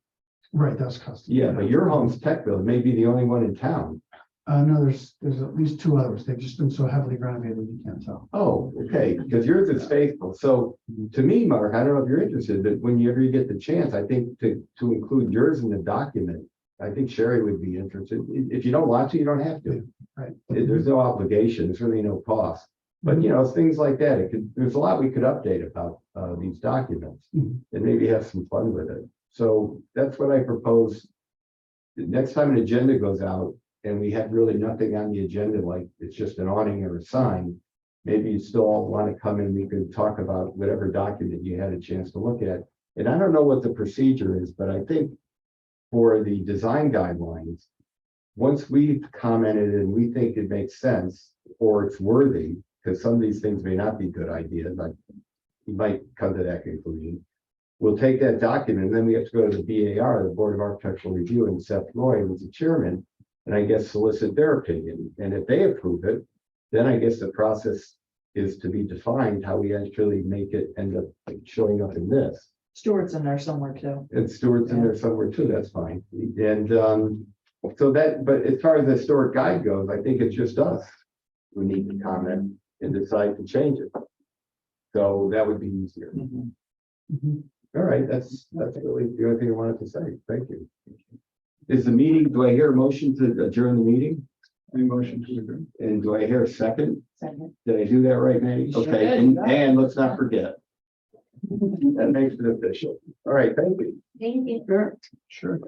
Right, that's custom. Yeah, but your home's tech build, may be the only one in town. No, there's at least two others. They've just been so heavily renovated, you can't tell. Oh, okay, because yours is faithful. So to me, Mark, I don't know if you're interested, but whenever you get the chance, I think to include yours in the document, I think Sherry would be interested. If you don't want to, you don't have to. Right. There's no obligation, there's really no cost. But you know, it's things like that. There's a lot we could update about these documents Mhm. and maybe have some fun with it. So that's what I propose. The next time an agenda goes out and we have really nothing on the agenda, like it's just an awning or a sign, maybe you still all want to come and we could talk about whatever document you had a chance to look at. And I don't know what the procedure is, but I think for the design guidelines, once we've commented and we think it makes sense or it's worthy, because some of these things may not be good ideas, like you might come to that conclusion. We'll take that document and then we have to go to the BAR, the Board of Architectural Review, and Seth Roy was the chairman, and I guess solicit their opinion. And if they approve it, then I guess the process is to be defined how we actually make it end up showing up in this. Stewart's in there somewhere too. And Stewart's in there somewhere too, that's fine. And so that, but as far as the historic guide goes, I think it's just us who need to comment and decide to change it. So that would be easier. Mhm. All right, that's really the only thing I wanted to say. Thank you. Is the meeting, do I hear a motion to adjourn the meeting? Any motion to adjourn? And do I hear a second? Second. Did I do that right, Manny? You sure Okay, did. and let's not forget. That makes it official. All right, thank you. Thank you. Sure.